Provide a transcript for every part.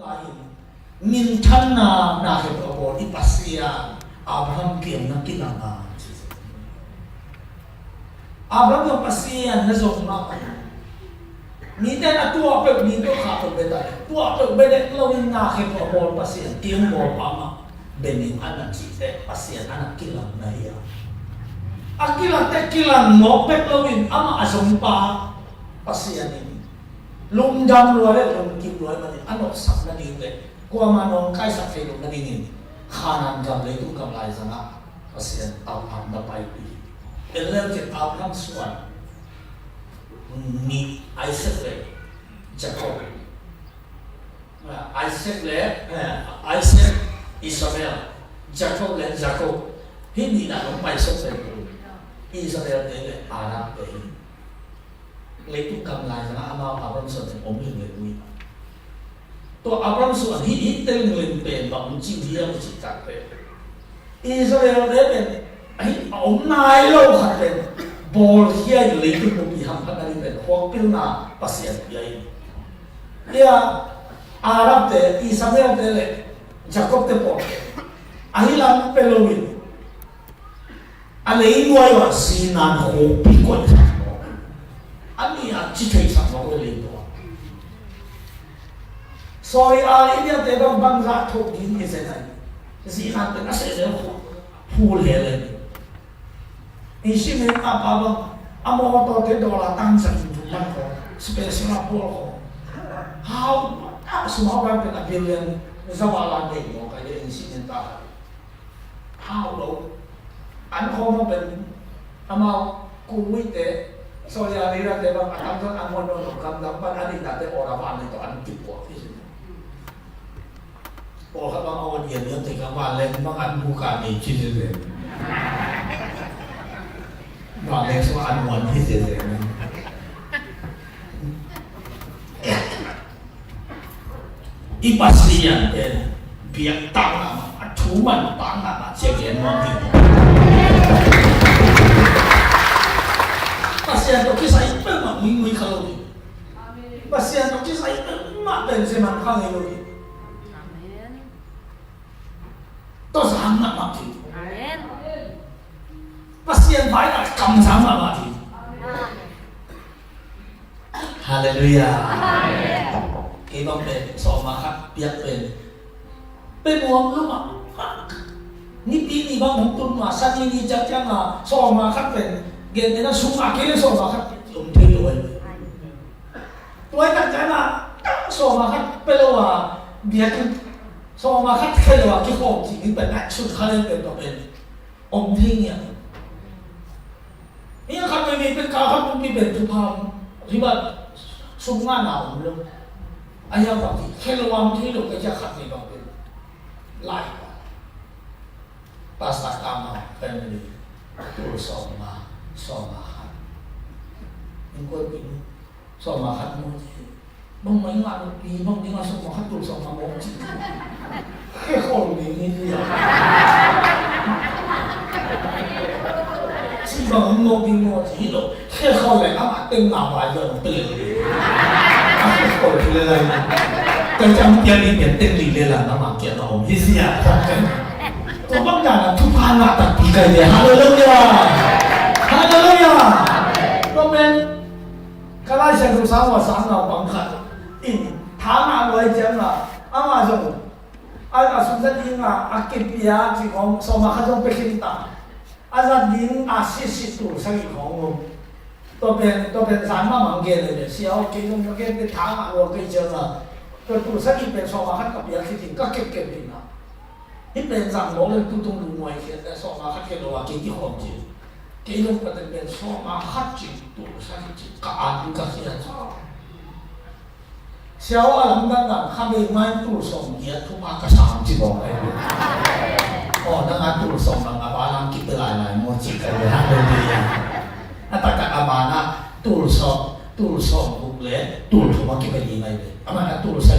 lain min thanna na he bo ipasia Abraham kiam na kilanga Abraham yung pasia na zong na ni ten atua pe ni to kha to beta tua pe beta lawin na he bo pasia kiam bo pama benin anak cite pasia anak kilang na ya akilang te kilang mo pe lawin ama azong pa pasia ni lum dam lo le lum kim lo man ano sak na ni le ko manong kai sak fe lo na ni khanan gam le tu gam lai zanga pasia au am na pai pi elem ke Abraham suan ni Isaac le Jacob Isaac Israel Jacob le Jacob hindi na nung may sok le Israel le Arab le le tu kam lai na ama Abraham suan om le ui to Abraham suan hi tel le pen ba un chi dia mu chi tak pe Israel le pen ai om nai lo khat pen bol hiai le tu mu bi ham phan ni pen ho pil na pasien yai ya Arab te Israel te le Jacob te po ai lam pelowin alei nuai wa sinan ho pi ko ani a chi thei sa mo le to sorry India te bang za thok din ke se nai si han te na se se hu le le ni si me a ba amo to te do la tang sa tu man ko special po ko how semua orang kena billion zawala deh mo kaya insiden ta how lo an ko mo ben ama kuwit so ya lira te bang atam ton amon no kam dapat ani date ora ba ni to an tipo o ha bang awan dia te ka ba len bang an buka ni chi de ba le so an wan hi de ipasian biak tang atuman pangan cegen mo pasian to kisah itu mah mingui kalau ni pasian to kisah itu mah benseman kang elo ni amen to sangat mati amen pasian baik kam sama mati haleluya amen ibang pe so makat biak pe muam lu mak ni pini bang mungtun ma sa ni jajang a so makat pe gen na suma ke so makat te lo tuai tak jana so makat pe lo wa biak so makat ke lo ki ho ji ni pe na su khale pe to pe te ni ni kan me pe ka kan mi pe tu pham riba sunga na lo ayah bagi keluar hidup kerja kami bagi lain pas tak kama family tu soma ingkut ini soma mu bang main nggak di bang dia soma tu soma mau ini dia si bang mau hidup le amat tengah wajah beli Kalau kita lagi, kerja dia ni penting ni lah nama kita om Hizia. Tolong jangan tuhan tak tiga dia. Haleluya, haleluya. Kemudian kalau saya bersama sama bangkat ini, tanah luar jana, ama jom, ada susah ingat akib dia cikong sama kajong pekinta, ada din asis itu saya ngomong. 都变三万万件了，小其中有件的汤啊，我跟讲啊，都不是一边说话，特别是听个结结的呐，一边上我们都懂外些，在说话他给我给你好些，给我不得边说话他就都是就干就干些做，小啊，那个他们买都送也都把个上去过来，哦，那个都送那个把人给来，我几个人还没的。 Atakan amana tulso buble tulso makin begini ini amana tulso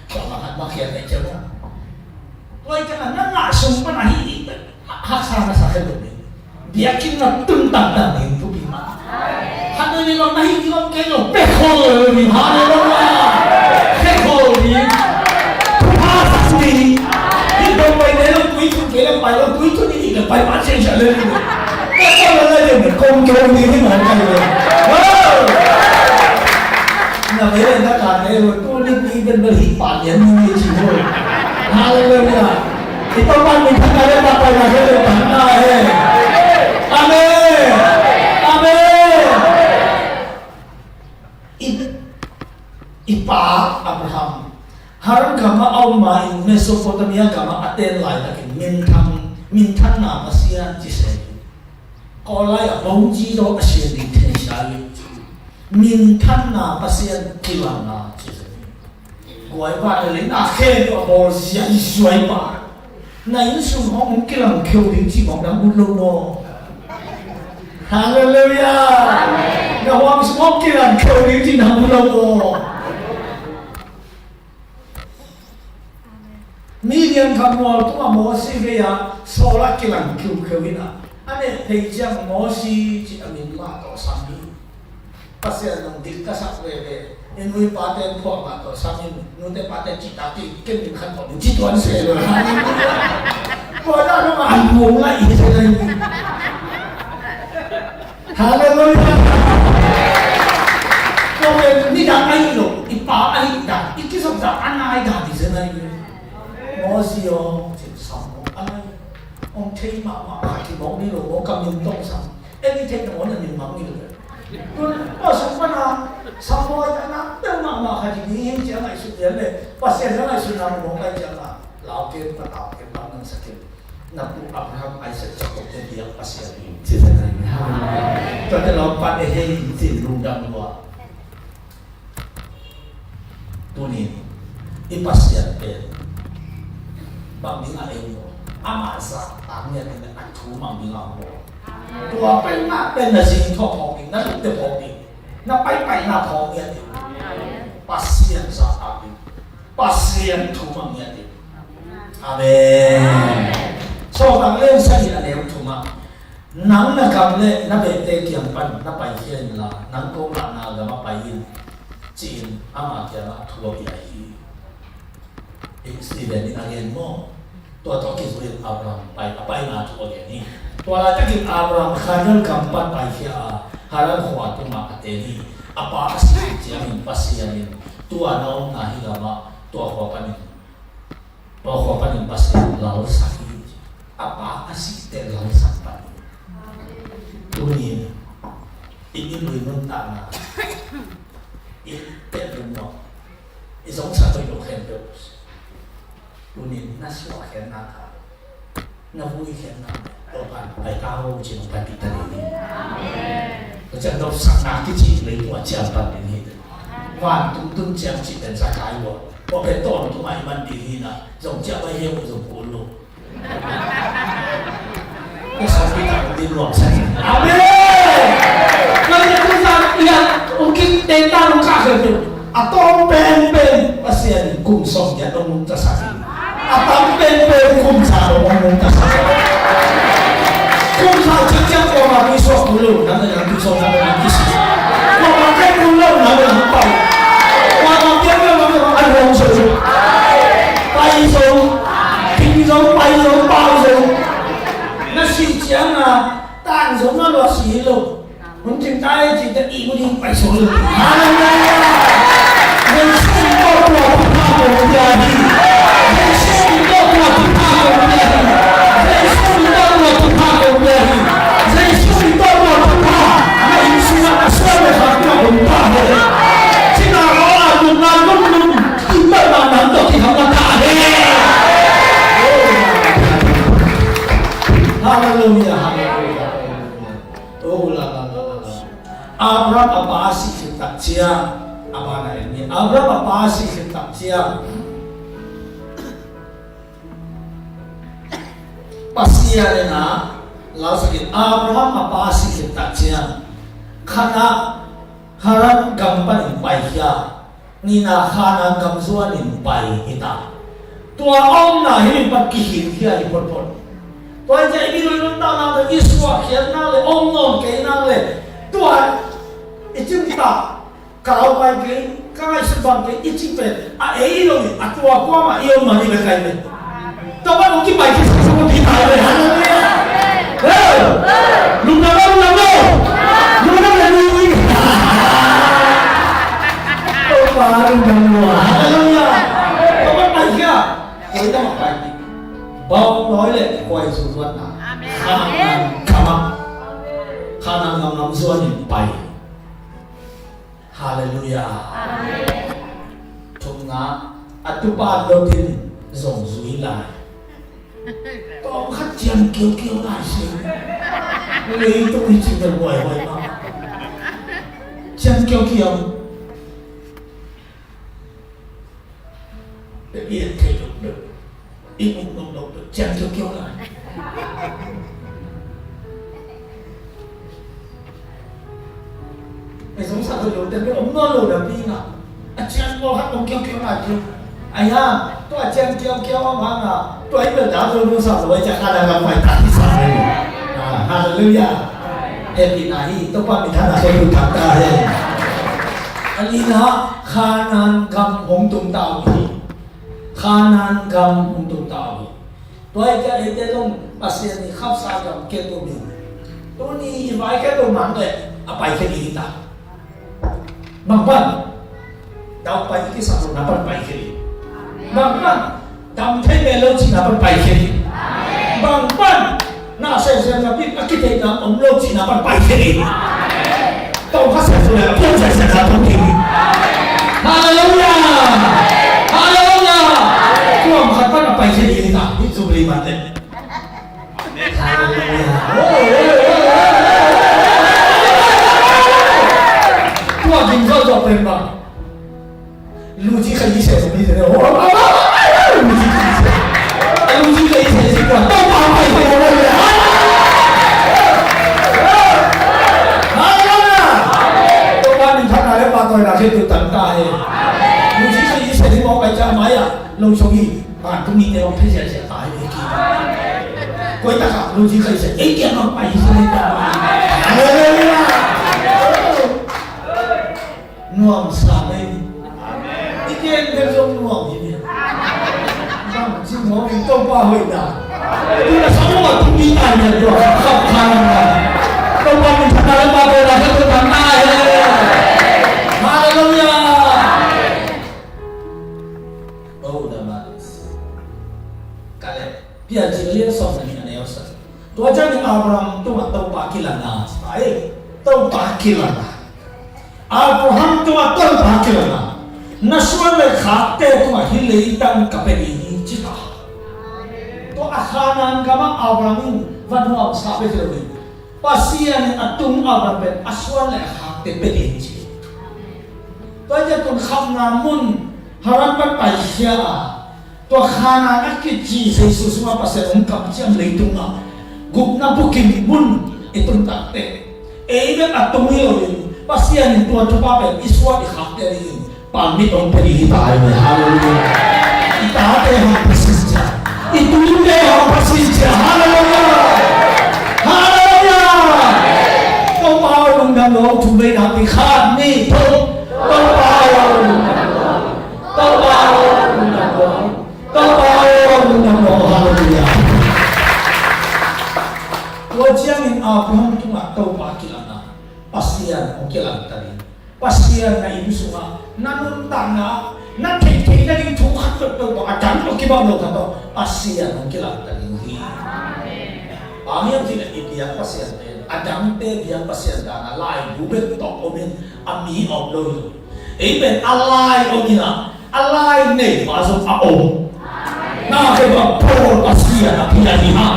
kalau makan makin aja lah. Tuai kan nggak sumpah nahi hak sama sakit ini. Biakin nak tentang dan itu bima. Hanya ni orang nahi orang kelo pekol ni mana orang pekol ni ông kêu đi thế mà cái gì là mấy anh ta cả này rồi tôi đi bên bên hít bản nhẫn như chỉ thôi hallelujah thì tôi quan mình thằng này bắt tay vào cái điều bản này amen amen ipa Abraham harang kama ông mà Mesopotamia kama Aten lại là cái min thăng nào mà xia chỉ sẽ có lại ở bóng chỉ đó mà xia đi thiên xa đi min thăng nào mà xia kỳ làm nào chỉ sẽ gọi bạn là lính à khen và bò giấy xoay bạn này xuống họ cái làm kêu đến chỉ bọn đang buôn lâu hallelujah nó hoàng xuống cái làm kêu đến chỉ đang buôn lâu Midian kamu tu Moses dia solat kilang kau ina. Ane hejang Moses ci amin ma to sami. Pasal nang dikasak lele. Inui paten po ma to sami. Nute paten citati ken din kan to ci tuan se lo. Pada no ambung lai se ni. Hallelujah. Kau ni dah ai lo, ipa ai dah. Ikisok dah anai dah di sana ni. Moses ông chỉ sống ai ông thấy mà thì bọn đi rồi bọn cầm những东西anything là bọn mình mắng như vậy tôi sống qua nào sống qua cho nó đâu mà hay thì những chuyện này xuất hiện này và xem cái này xuất hiện một cái chuyện là lão kia và lão kia bằng năng sắc nạp bu Abraham Isaac Jacob cái dia pasti ada chỉ thế này cho nên lão bạn ấy hay chỉ luôn đâm vào tu ni pasti ada bang binga eo ama sa tamnya ni atu mang binga mo tua pai na pen na sing tho thong ni na te thong ni na pai na thong ni pasien sa abi pasien thu mang ni amen so bang le sa ni ale thu ma nang na kam le na be te kiam pan na pai hian la nang ko na ga ma pai yin chin ama kia na thu bi ai Steven ni angin mo tua toki sulit Abraham pai apa yang tu orang ni tua lagi kita Abraham kanal kampat pai kia haran kuat tu mak ateli apa asli yang pasti yang tua naum nahi gama tua kuapanin pasti lalu sakit apa asli ter lalu sampai tu ni ini belum tanah ini belum isong satu yang hendak Unin nasi wakan nak, nabui kan nak, doan pai tahu cina pai kita ini. Macam dok sangat kecil lagi buat siapa ini. Wan tung jam cina zakai wo, wo betul tu mai mandi hina, jom siapa yang jom puluh. Sampai tak di luar sana. Amin. Kalau kita lihat mungkin tentang luka itu, atau pen pasien kumsong ya dong tersakit. Atau pen kumsa orang tersakit. Kumsa sejak orang besok dulu, nanti yang besok nanti sih. Orang makan dulu nanti yang tahu. Orang dia memang ada orang suruh. Pai suruh, ping suruh, pai suruh, bao suruh. Nasi chiang tan suruh nó lo xí luôn. Muốn chừng tay chỉ để ý của đi pai suruh. Hallelujah. Oh la la la la. Abraham apa asih tak cia apa nak ini? Abraham apa asih tak cia? Pasti ada na. Lalu sakit Abraham apa asih tak cia? Karena haram gampan impaiya. Nina khana gamzuan impai kita. Tua om na hilim pakihin kia ipot-pot. Tua jadi dulu na na Iswa kia na le om non kia na le. Tua itu kita kalau bagi kai sebagai itu pen a ilo ni atua kwa ma iyo mani bekai ni. Tua mungkin bagi semua kita le. Hallelujah. Lu nama cuối năm bài bao nói lệ quay xuống luôn à khả năng ngắm xuân nhìn bay hallelujah chúng ngã atupa đầu tiên dòng duy lại có khách chân kêu lại xin lấy tôi chỉ cần quay mà chân kêu để yên thể được ít một được chân kêu lại mày sống sao rồi tên cái ống ngon rồi đi nào chân có hát ống kêu lại chứ ai ha tôi chân kêu ông hăng à tôi ấy bây giờ rồi sao rồi chẳng ai là phải tắt đi sao đây hallelujah em này tôi qua mình thằng nào tôi được thằng ta đây anh đi nào khả năng cầm hồng tung tàu đi khả năng cầm hồng tung tàu đi tôi cái ấy cái dòng bác sĩ này khắp xa cầm kia tôi biết tôi đi vài cái tôi mang về apa cái gì ta bằng bằng đau phải cái sao nó bằng phải cái gì bằng bằng đam thấy mẹ lâu chỉ là bằng phải cái gì bằng bằng na xem là biết cái thế nào ông lâu chỉ là bằng phải cái gì đâu có sẽ rồi không sẽ là thông tin hallelujah hallelujah tôi mà phải bằng phải cái gì ta biết dùng gì mà thế tua bình thường cho bên mà lưu chí khai sẽ không đi thế nào lưu chí khai sẽ gì cả đâu mà phải phải rồi tôi qua mình thằng này ba tôi là khi tôi tận ta ấy lưu chí khai sẽ đi mau cái cha máy à lâu sau khi bạn cũng đi theo thế sẽ tải về kia quay ta cả lưu chí khai sẽ ấy kia nó phải sẽ nuông sao đây ý kiến cái giống nuông gì vậy vâng chứ nó mình không qua hội nào tôi là sống mà không đi tài nhận được không khăn mà không qua mình thật là ba tôi là cái tôi thắng ai hallelujah oh the man cái này bây giờ chỉ liên xong là như này sao tôi cho những Abraham tôi mà tàu ba kilana ấy tàu ba kilana Abraham tu aton pakilana nasuan le khate tu hili tan kapeli chita to akhanan kama Abraham vanwa sabe thoi pasian atung Abraham aswan le khate peli chi to ja tun khamna mun haran pat paisya to khana akit chi se susuma pasen kam chiam leitunga gupna bukin mun itun takte eibe atung hiyo pasian itu coba ben iswa dikhak dari pamit on pergi tayo hallelujah kita ada yang persisnya itu juga yang persisnya hallelujah hallelujah kau mau undang lo cuma nanti khan nih kau mau undang lo hallelujah wajah yang Abraham tu nggak tahu pakilan pasian oke lah tadi pasian na ibu semua nanun tanga na kei na di tuhan betul akan oke bang lo kata pasian oke lah tadi yang tidak dia pasian adam te dia pasian dana lai bubet tok omen ami om lo ben alai omina alai ne masuk aom na ke bang por pasian akhirnya diha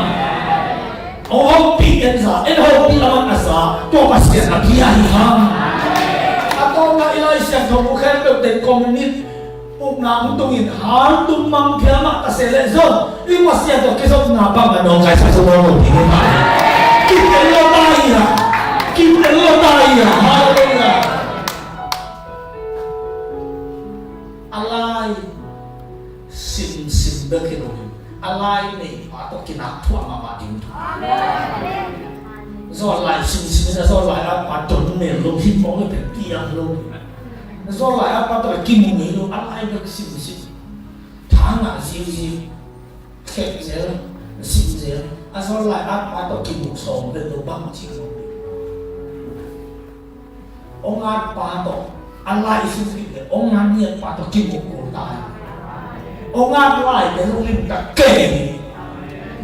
oh pikiran sa, oh pikiran asa, to pasien apiahi ham. Atau na ilai siya to bukan te komunit na untungin hal tumang piama kasele zon. Iwa siya to keso na bang ano kay sa sumo tingin ba. Kita lo tayo. Hallelujah. Alai sim bekino. Alai ni atau kinatuan mama dintu. Do lại xin do lại apa tuần này luôn hít máu cái bệnh tiang luôn. Do lại apa tôi kim người luôn alai được xin tháng nào gì khép gì xin gì. Do lại apa tôi kim một số bên đồ băng chỉ luôn. Ông apa tôi alai xin gì ông ăn nhiều apa tôi kim một cổ tài. ông ăn lại để ông linh ta kể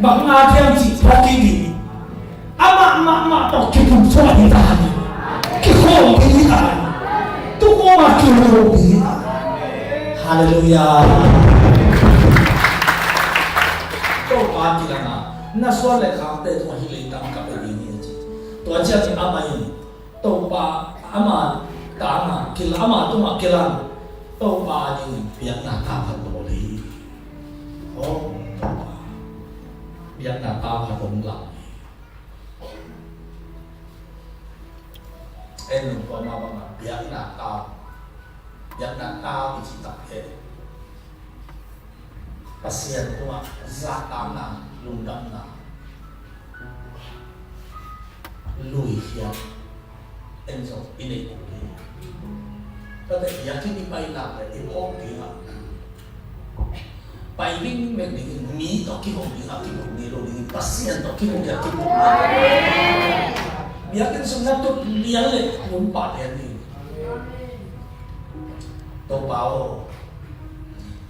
bằng ngà theo chỉ có cái gì mà đọc cái vùng xoay đi ta cái khổ cái gì ta tôi có mà kêu đồ gì hallelujah tôi ba chỉ là na xoay lại khám để tôi hiểu lên tâm các cái gì như thế tôi chỉ là ama ini tôi ba ama ta mà kila ama tôi mà kila tôi ba ini biar na ta phải đồ đi biar na ta phải đúng lòng em đừng có mà biar na ta bị chỉ tập hết pasien tu ah zatang na lundam na lui hiam enzo ini uli tapi yakin di pai na le di hong di ha pai ling men di mi to ki hong di ha ki hong ni lo di pasien to ki hong ya ki hong yakin sunat tu lian le lumpat ya ni to pao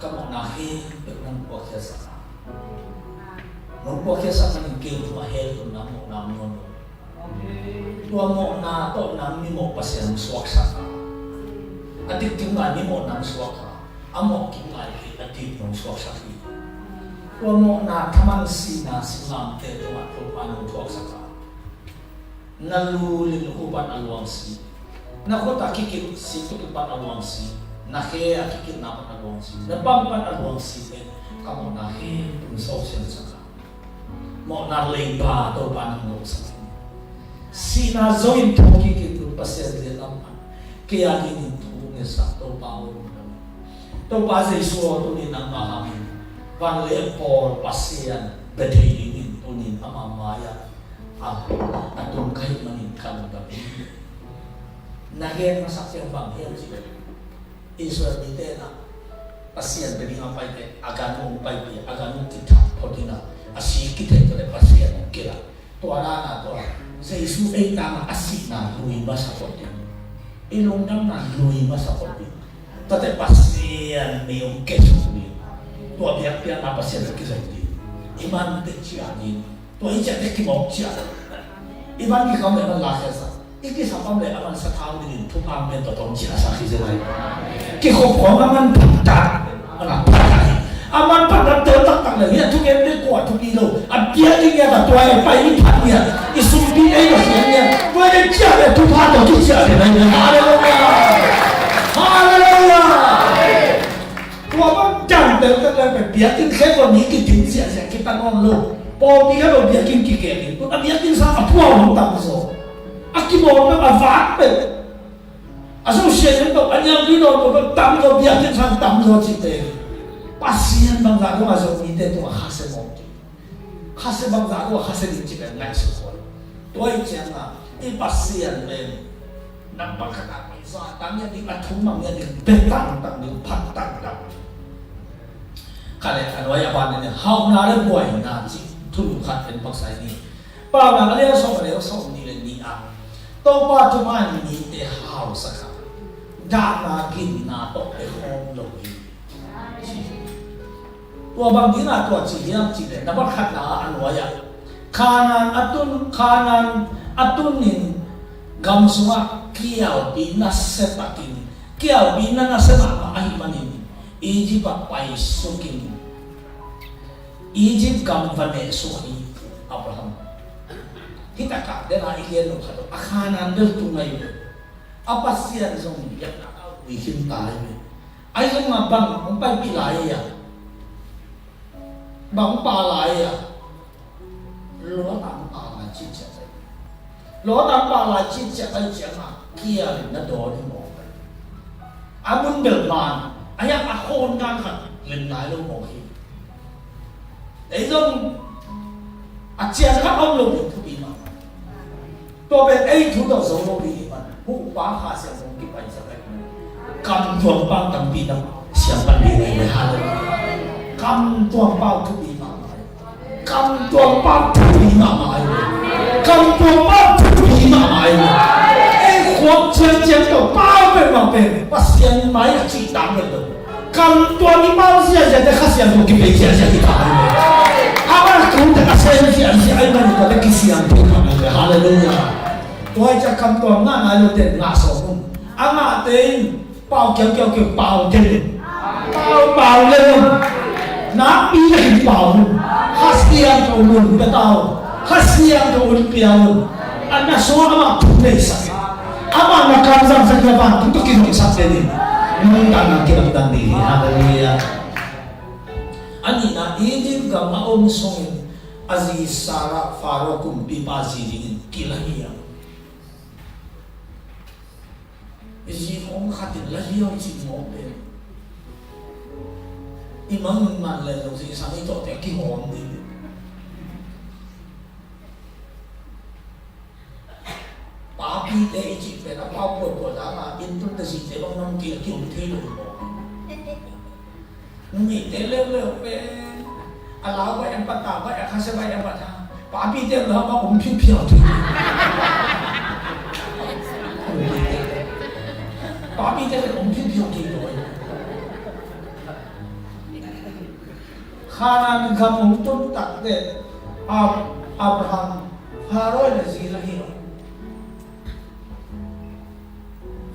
kamu nahi dengan proses memproses akan kau cuma hel tu namun tua mau na to nam ni mau pasien swaksa adik tinggal ni mau nam swaksa amok tinggal adik mau swaksa tua mau na taman sina silam te tu aku anu swaksa nalu lilukuban aluang si nak tak kikit situ kipat aluang si nahe akikit napat aluang si nabampan aluang si kamu nahe unsausian saka mau narling pa atau panang mo sa si na zoin toki kitu pasya de lampan kaya gini tu ngesa to pao to pa sa iso to ni nang mahami van le por pasyan bedhei ni to ni amamaya atong kahit manin kamu gabi nahe masakyan bang hel si Israel ni na pasien beri ngapai te agan umpai pi agan kita podina asi kita itu le pasien kira to ana to se isu e tama asi na lui basa poti ilong dam na lui basa poti tate pasien ni un kesu ni to biak pian na pasien ke sai iman te chiani to ija te ki mok chia iman ki kam le la sa iki sapam le aman sa thau ni thu pam men to tong chia sa ki se lai ki khop khom aman ta ana aman pada tak le ya tu em de ko tu bi lo a bia ni ya ta toa e pai ni phat ni i sum bi ai lo sian ni toa de chia le tu pha to ki chia le nai hallelujah tua ban jam de ka le bia tin khe ko ni ki tin sia sia ki ta ngon lo po bi ka lo bia kin ki ke ni tu a bia kin sa a tua ho ta so aki mo na avat pe aso sian to anyang di no to tam lo bia kin sa tam lo chi te pasien bangsa ko masuk ite tu khase moti khase bangsa ko khase di chikan ngai so toi changa i pasien men nampak kata sa tanya di athum mang ya di betang tang di phat tang tang kale anwaya ban ne hau na le boy na chi thu khat pen pak sai ni pa na le so ni le ni a to pa tu man ni te hau sa kha da na gin na to e hom lo tua bang dina tua ci hiam ci le dapat khatna anwaya kanan atun nin gam sunga kiau bina sepakin kiau bina na sema ahi manin iji pa pai sukin iji gam vane suhi Abraham kita ka dena ilien no khato akanan del tungai apa sian zong ya na wihin tai ai zong bang pai pilai ya bang pa lại à lúa tạm pa lại chi chặt đấy lúa tạm pa lại chi chặt ấy chẳng à kia thì nó đổ đi một à muốn được mà anh em khôn ngang thật lên lại luôn một khi đấy không chèn khắp ông luôn được thứ gì mà tôi bên ấy thủ đầu số luôn đi mà hú quá hà sẽ không kịp anh sẽ cầm thuồng băng tầm pin đâu xem ban đi này hà lên cầm tuang bao tu bi mamai cầm tuang bao tu bi mamai cầm tuang bao tu bi mamai ai khoác chân chân đầu bao bên mà bên pasien mai chỉ tạm được cầm tuang đi bao giờ giờ để khát siang tu kita siang kita ini. Awak kau tak siang ayam ni kau tak siang tu kami. Hallelujah. Tuhan cakap tuan ngan ayo ten ngan sokum. Ama ten pau kau pau ten. Pau lem. Nak pilih pau. Hasian kau ulun betau. Hasian kau ulun piawun. Anak semua ama tunai sakit. Ama nak kamzam sakit apa? Untuk kita sakit ni. Mengangkat kita diri. Hallelujah. Ani na idin ka maong songin aziz sara faro kumpi pazirin kilahiyang. Isi kong katin lahiyang si mobe. Imang man le lo si isang ito te kihon din. Papi te ichi pe na papo po da ma intun te si te bang nang kiyong tilo mo. Numi te le pe alaw ba yang patah ba yang kasih ba yang patah. Papi te lo ba piu piu tu. Papi te lo piu piu tu. Kanan kamu tun tak de Abraham Haroy na sila hiyo.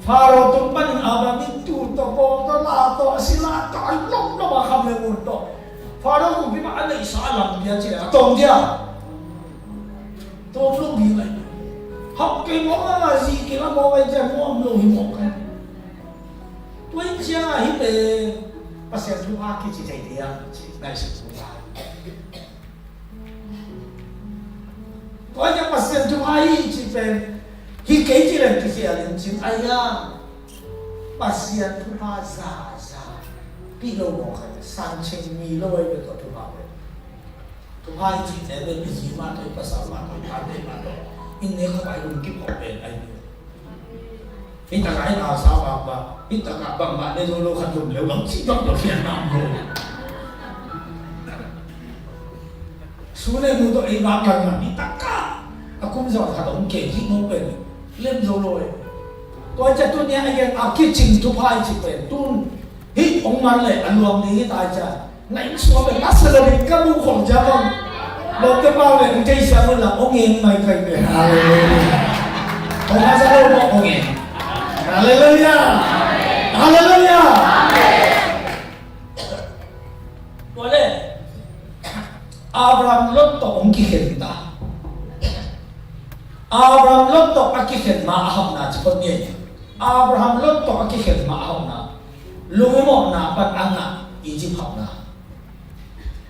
Faro tumpan Abraham itu to po to lato sila to alok na makam ng mundo. Faro kung bima alay sa alam dia sila atong dia. Tong bilay. Hak kay mo nga si kila mo kay dia mo ang mo kay. Tuwing siya nga hipe pasya luha ki si dia na si luha. Tuwing siya pasya luha si pen hikay sila kasi alin sin ayang pasyan tuha sa pilo mo kaya sancheng milo ay ito tuha tuha yung sinebe bisima to ipasama to ipate ma to hindi ko ay lungkip o pen ay kita kain asawa ba kita kabang ba nilulukan yung lewang sibak to Vietnam ko sunay mo to ay bakang na itaka ako mismo sa katong keji mo pen lên rồi rồi tôi chắc tôi nghe anh em kia trình chụp hai chỉ phải tuôn hít ông man lại ăn uống đi tại cha nãy xóa về bắt sờ lên các bu khổng cha không một cái bao này cây sao là ông nghe mày thành để ông ta sẽ đâu ông nghe hallelujah hallelujah tôi đây Abraham lót tổ ông kia hiện ta Abraham lót to akikhet maaham na chipot niya. Abraham lót to akikhet maaham na. Lumimo na pan anga Egypt hak na.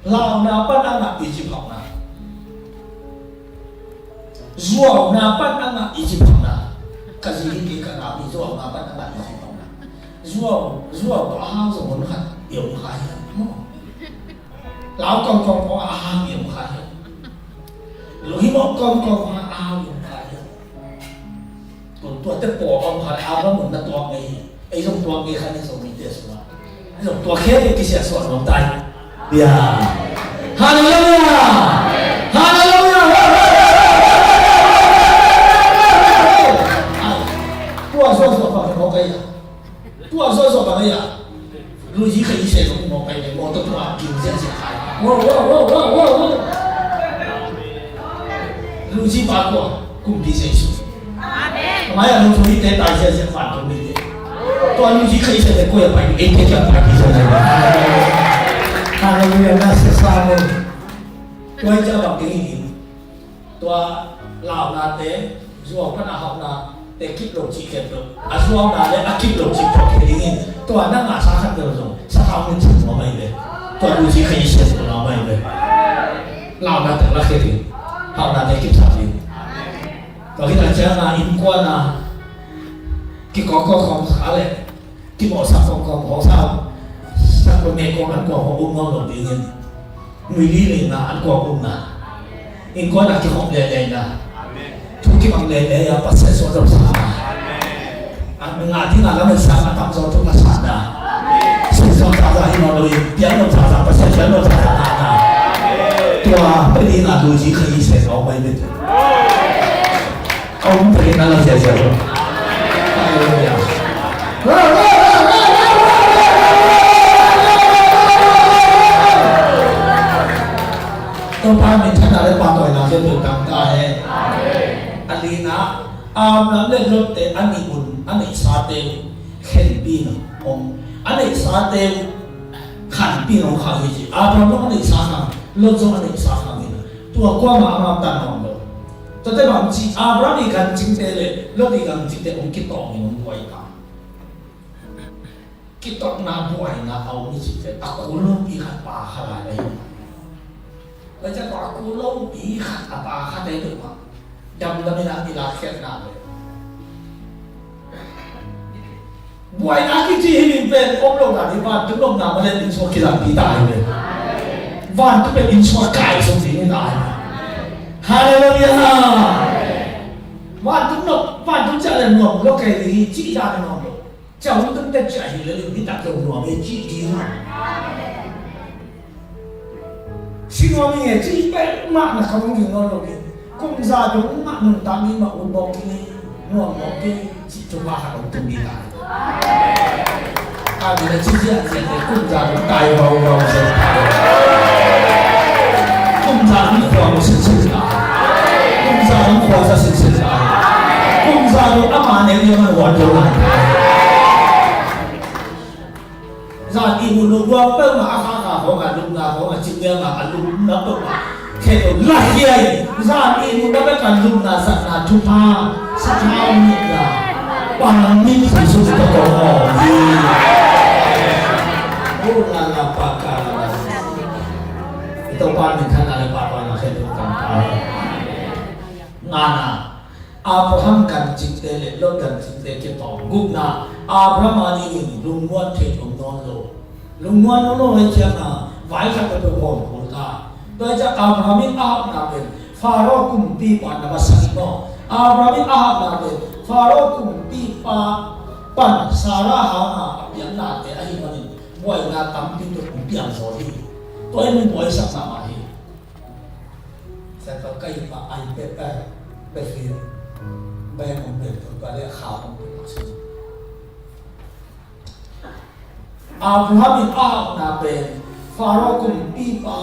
Lao na pan anga Egypt hak na. Zuaw na pan anga Egypt hak na. Kasi hindi ka namin zuaw na pan anga Egypt hak na. Zuaw to ahang sa munhan yung kaya mo. Lao kong ko ahang yung kaya. Lumimo kong ahang yungตัวแต่ปอของพระอาบรามุนนั่นตัวไอ้ตรงตัวเงี้ยขันนี่สมิเตสว่าไอ้ตรงตัวแค่ที่เสียสวรรค์ลงตายเดียฮาเลลูยาฮาเลลูยาตัวส่วนฝั่งมองไปตัวส่วนฝั่งเนี่ยรู้ยี่เคยเสียลงมองไปเนี่ยมองตัวตัวกินเสียเสียหายว้าวรู้ยี่ปากว่ากุมพีเสียสุดไม่เอาลูกที่เตะตายเสียฝันตรงนี้ตัวลูกที่เคยเสียก็อย่าไปเองแค่จะไปที่สุดเลยฮาเลลูยาน่าเสียสละเลยตัวจะแบบนี้ตัวลาวนาเตะส่วนพระนาหอบนาเตะคิดลงจีเก็บลงอาส่วนนาเตะคิดลงจีพอแค่นี้ตัวนั่งอาสาขัดเดินลงสะท้อนเงินถึงเราไม่เลยตัวลูกที่เคยเสียเราไม่เลยลาวนาแต่ละแค่นี้ลาวนาเตะคิดสามนิ้วเราที่เราเจอมาอินกว่านะที่กองของสาเลยที่หมอสักของสาวสักคนเมฆของอันกว่าของอุ้มน้องหลงดีเงินมือดีเลยนะอันกว่าอุ้มนะอินกว่านะที่ของเลยนะทุกที่มันเลยอย่าปัสสาวะเราสาอันงานที่งานแล้วมันสามารถทำโซ่ทุกข์สารนะสิ่งที่เราทำให้เราเลยยังเราทำปัสสาวะเราทำนะตัวไม่ดีนะดูจีเคยเสร็จออกไปไม่ถึงông thấy nó là dễ dàng rồi. alina amna le lotte ani un ani sate khen pin om ani sate khan pin om kha hi Abraham no ani sa kha lo zo ani sa kha ni tu kwa ma ma ta no lo to te bang chi Abraham ni kan jing te le lo ni kan jing te om ki to ni om wai ta ki to na buai na au ni chi te ta ko lo pi kha pa kha la leเราจะต่อกูโล่งปีขัดตาขัดได้ด้วยมั้งดำดำไม่ละมีลาแค่นาเลยบวยนักที่จีนเป็นองค์ลงนาที่บ้านทุกลงนามาเล่นอินชัวกีฬาปีตายเลยบ้านทุกเป็นอินชัวไก่สมศรีไม่ตายฮาเลลูยาบ้านทุกนกบ้านทุกเจ้าเลยหนุ่มโลกไก่ดีจีจ่าเลยหนุ่มเจ้าต้องได้ใจเลยมีแต่เกี่ยวหนุ่มไม่จีดีนะสิ่งว่ามีจีเป็นมากนะเขาต้องอยู่นอนลงนี่กุมซาดุมากนุ่นตามีมาอุบกี้นวลบอกกี้จีจุมาขัดตุ้มมีตายอาจจะจีจีอาจจะกุมซาดุตายเบาเสียกุมซาดุความรู้สึกตายกุมซาดุความรู้สึกตายกุมซาดุอามาเนี่ยยังมันหวานอยู่เลยซาดีบุญรวมเปิ้ลมาอาคาของการลุกนาของการจิตเนื้อมาการลุกนับตัวแค่ตัวลักใหญ่ซาดีบุญนับเป็นการลุกนาสัตนาทุพาสัตนาอุตนาปังมิตรสุดตะโกนดีโอ้ลาลาปากาลาตัวปานหนึ่งขนาดปากปานแค่ตัวกันไปงานาอาบราฮัมกันจิตเตเลลดกันจิตเตเก็บต่อกุบนาอาบราฮัมอันนี้ลุงวันเทลุงนอนโลลุงวันนอนให้เจ้านาไว้ขัดตัวบนหัวตาโดยจะอาบราฮัมอาบนาเป็นฟาโรห์กุมปีปานนับสักโนอาบราฮัมอาบนาเป็นฟาโรห์กุมปีปาปันซาราฮานาเปียนนาเตอหิมันบวยนาตั้มปีตัวกุมเปียนโซดีตัวเองบวยสักสามาฮีแต่ก็ใกล้มาไอเป๊ะเป๊ะฟิลแบงของเป็นตัวก็เรียกข่าวของเป็นสิ่งอาบราฮัมอาบนาเป็นฟาโรห์กุมปีปา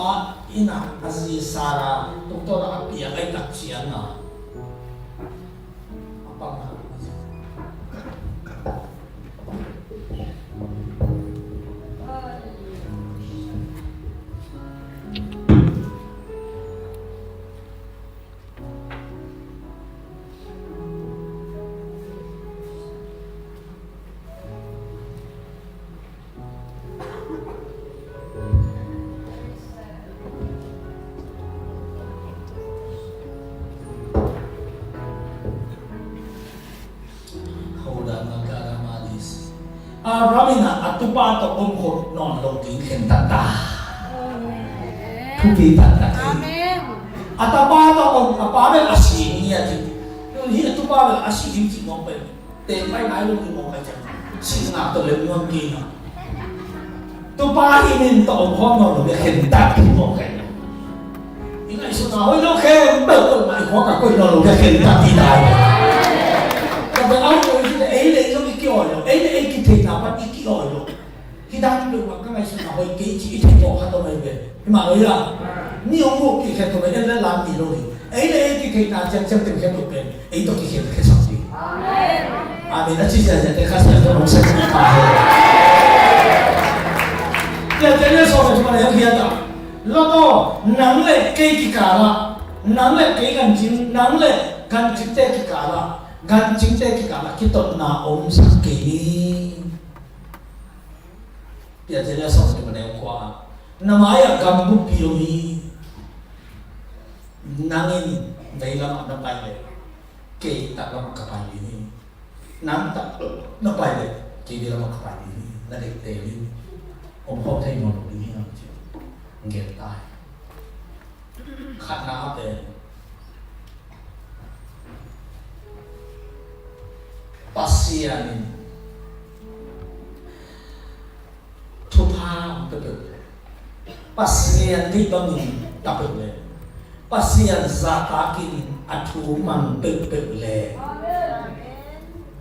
อินาอาซีซาราตุกตัวอาเปียไอตักเชียนาapa Abraham atupa to umkot non login kentata. Tupi tata. Amen. Atapa to apabel asiniya di. Ni atupa asini di mo pe. Te mai nai lo mo ka jang. Sina to le mo kina. Tupa hinin to umkot non login kentata mo ka. Ina isu na oi lo ke be ko mai ko ka ko non login kentata dai. Tapi aku itu ele itu kiolo, ele kita apa kiolo. Kita dulu makan macam apa keji itu bawa atau apa? Mana ya? Ni orang kita tu ele lam ni lori. Ele kita macam kita tu pen, itu kita kesati. Amin. Amin. Nanti saja dekasnya tu orang sekali tahu. Ya jadi soal cuma yang kita. Lalu nang le keji kala, nang le keji kancing, nang le kancing teh kala. Gan cinta kita kita na om sakini. Dia jadi soal cuma yang kuat. Namanya gambu pioni. Nangin dalam apa le? Kita dalam kapal ini. Nang tak apa le? Kita dalam kapal ini. Nanti teli. Om kau tadi mau ini macam nggak tahu. Karena apa? Pasien tupa betul. Pasien di bangun tak betul. Pasien zatakin atuman betul.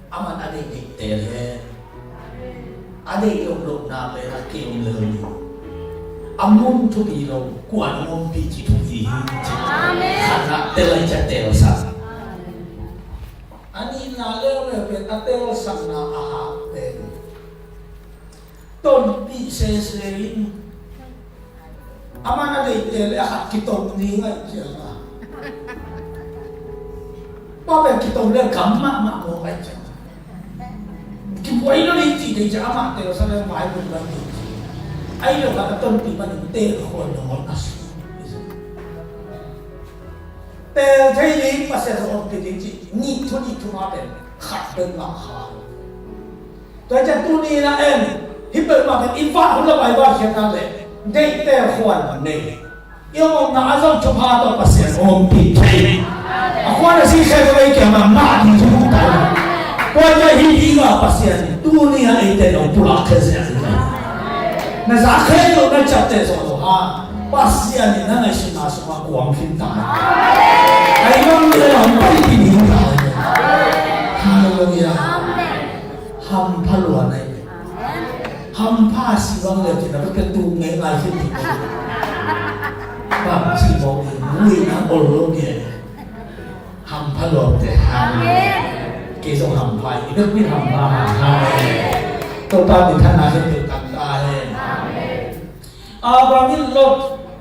Aman ada detail. Ada lok na le akim le. Amun tu bilo kuan amun biji tu biji. Amen. Karena telai jatuh sah. atel sakna aha ten ton pi se amana de tel aha kitom ni ngai chela ba ben kitom le kamma ma mo ngai chela ki boy no ni ti de ama te sa le mai bu ba ni ai lo ka ton pi ma ni te ko no asแต่ใช้ลิ้นมาเสร็จสมบูรณ์จริงๆนี่ทุนอีกทุนมาเป็นขัดเป็นราคาแต่จากตัวนี้นะเอ็มที่เป็นมาเป็นอินฟ้าของเราไปว่าเช่นนั้นเลยได้แต่ควรมันเนี่ยยังมองหน้าเราจะพาตัวมาเสียอมปีใช่ควรจะสิ่งใช้ตัวเองแก่มาหน้าที่ทุกคนควรจะหิ้งว่ามาเสียตัวนี้ไอ้เด็กเราปลักเสียนั่นสักแค่เราได้จับแต่สองตัวมาเสียนี่นั่นไอ้สิ่งนั้นสมัครความคิดต่างไอ้น้องเนี่ยเราไม่ได้ยินเราฮาเลลูยาฮัมพะลวนไอ้ฮัมพาสิวังเลยที่เราเป็นตัวเงยลายขึ้นที่บ้านสิบอกมุ้ยนะโอโลเกียฮัมพะลวนแต่ฮัมเกี่ยวกับฮัมพายเรื่องไม่ฮัมพาฮัมตัวตาดิท่านอาจจะเป็นกันได้บางทีรถ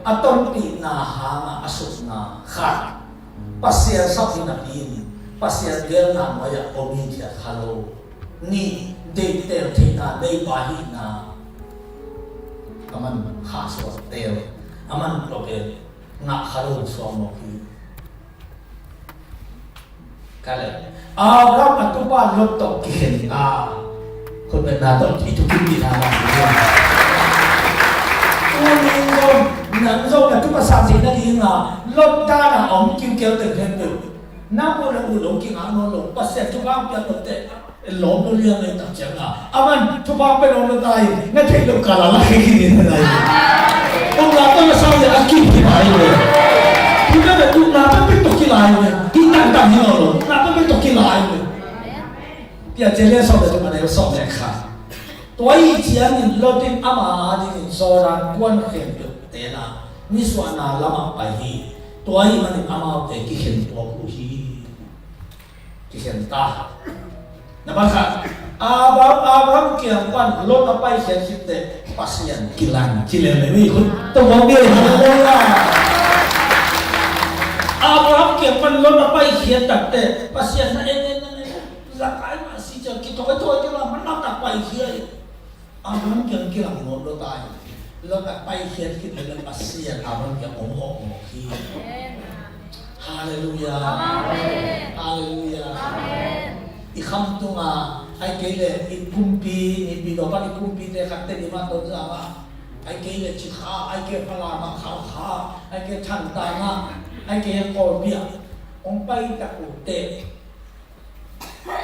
อัตโนมัตินาหางอสุนาขาดpasien sabi na ini pasien gel na maya omidia halo ni date tina dei bahi na aman khaso tel aman loke na halo somo ki kale ram atupa lotto ken ko na to itu kini na nang zo na tu pasang sin na di nga lot ta na om kim kêu từng thêm được na mo na ulong ki nga no lo passet tu bang pya te lo no liang nei ta chang aman tu bang pe no dai na thei lo kala la ki ni na dai om la to na sa ya akim ki mai le tu na tu na pe to ki lai le ki ta ta ni lo na pe to ki lai le pya je le so de ma ne so ne kha ตัวอีเจียนิลดินอามาดินโซรันกวนเข็มจุดเตนะมิสวานาลามาไปฮีตัวอีมันอามาเตกิเข็มตัวผู้ฮีกิเข็มตานะบ้างครับอาบรามเกี่ยงวันลดไปเขียนสิเตปัสยันกิลันกิเลนเลยมีคนตัวเบี้ยหัวเลยล่ะอาบรามเกี่ยงวันลดไปเขียนตัดเตปัสยันนั่นเองรักไอ้มาสิจะกินตัวจะละมันนับตัดไปเขียนอาบรามเกี่ยงกิลันหมดเลยตายแล้วตัดไปเขียนกินเป็นปัสยันอาบรามเกี่ยงองค์หกองค์ที่ฮาเลลูยาฮาเลลูยาอีคำตัวไอ้เกลืออีคุมปีนี่ปีต่อไปอีคุมปีเด็กขัดเตนิมาตัวจ้าไอ้เกลือชิคาไอ้เกลือพลามาขาวขาไอ้เกลือชันตามาไอ้เกลือโกเบียองไปตะกุเต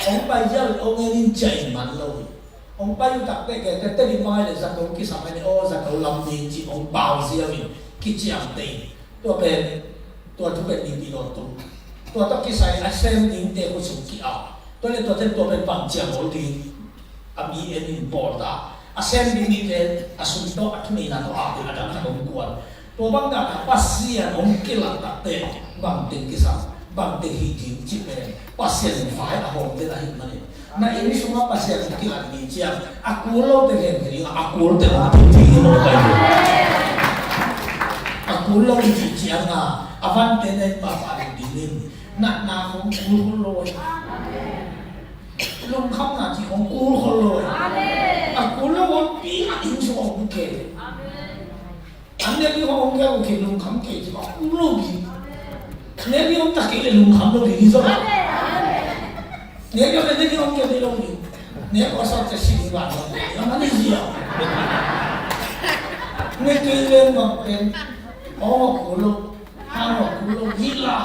องไปยัลองเงินใจมันเลยองไปอยู่ตะเตะแกแต่เตนิมาเลยสักตัวกิสามเนี่ยโอ้สักตัวลำนี้จีองเบาเสียวินกิจยังเตตัวเป็นตัวทุกเป็นดีโดตุตัวต้องกิใส่อาเซมดิ้งเตะผู้สูงกิอาตัวนี้ตัวเต็มตัวเป็นปังเจียงโอดีอามีเอ็นอินพอร์ตอาเซมดิ้งนี่เป็นอาสุนโตอัตมีนาตัวอาเป็นอาจารย์ขนมกวนตัวบางอย่างปัสเซียนองกิลัตเตะบางติงกิสังบางติงฮิจิจิเป็นปัสเซียนฝ่ายอาหงเดนะฮิมันนี่นั่นเองสมัยปัสเซียนกิลัตมีเจียงอากูโลเตเห็นที่อากูโลเตมันติงที่โลกันอากูโลที่เจียงอาวันเตเนปาปาดินินนักนาของกูโลยลุงคำนาทีของกูคนเลยอากูแล้ววันปีอินชวงเกย์อันนี้ที่ของแกโอเคลุงคำเกย์จะบอกกูรู้ดีเนี่ยที่ของตะเกียบลุงคำรู้ดีที่สุดเนี่ยก็เป็นที่ของแกไม่รู้ดีเนี่ยก็สักจะสิ่งบ้านเราอย่างนั้นนี่เดียวเนี่ยที่เรื่องมันเป็นอ๋อกูรู้ฮาวกูรู้ฮิลา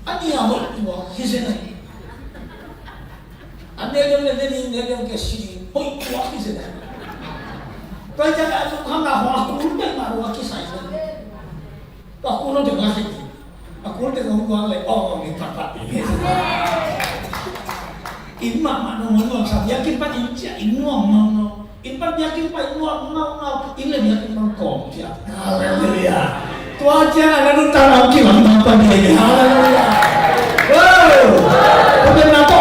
อันนี้เอาหมดตัวที่เสนออันนี้ก็เลยนี่เนี่ยก็แค่สิ่งโอ้ยตัวที่เสนอไปจะเอาลูกค้ามาหัวกูรู้เป็นมาหัวกี่สายเลยก็กูรู้ถึงอะไรกูรู้ถึงหัวเลยอ๋อมีตัดตัดอย่างนี้อินมาโนมันก็สับยากินปันอินเจ้าอินน่วงเนาะอินปันยากินไปน่วงเนาะอินเลยยากินมันกองเจ้าฮาเลลูยาตัวเจ้าแล้วนุ่งตาเรากี่วันมาปันเลยฮาเลลูยาว้าวเป็นนัก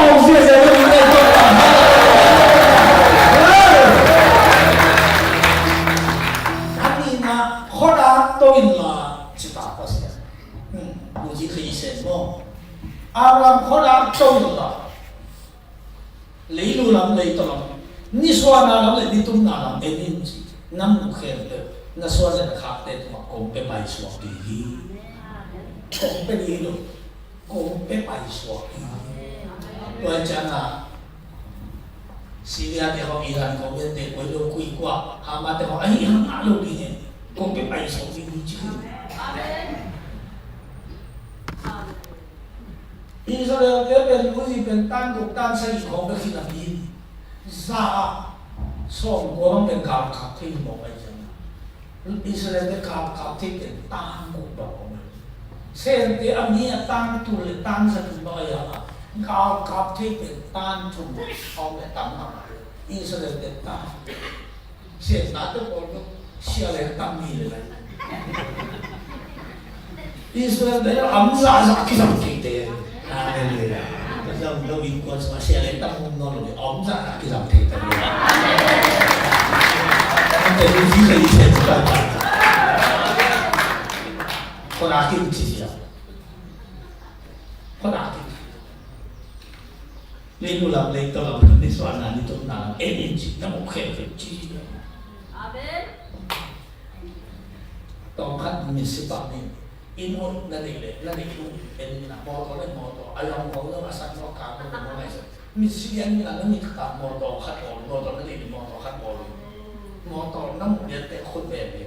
都因啦，知道不是？估计可以什么？阿拉可能都因啦，你路人你都人，你说那人你都那人哎你，那不可能的，那说在那卡在嘛，讲被白说的，讲被你路，讲被白说的，我讲啊。西亚地方伊朗嗰邊地為咗規劃，哈馬地方哎呀馬路邊嘅，講俾白手邊你知。以色列嗰邊好似邊單獨單身講俾佢哋邊，沙雙國嗰邊夾夾天冇嘅啫。以色列嘅夾天邊單獨到咁樣，現在阿米啊單獨嚟單身唔多呀。夾天邊單獨講嘅單啊，以色列嘅單，現在都講到下嚟單面嚟。以色列嘅暗殺其實唔記得，啊你哋啊，其實唔到美國什麼下嚟單咁多嚟，暗殺其實唔記得嘅。但係以色列以前知道嘅，我哪記唔記啊？我哪記？你路人你都人，你說那你都那人，哎你知，那我看很知的。阿門。當刻唔係18年，因為那裡有人那摩托，哎呀摩托啊山摩卡嗰啲摩嚟嘅，咪試人你那咪搭摩托黑摩托那裡摩托黑摩托那冇人哋คนแบบนี้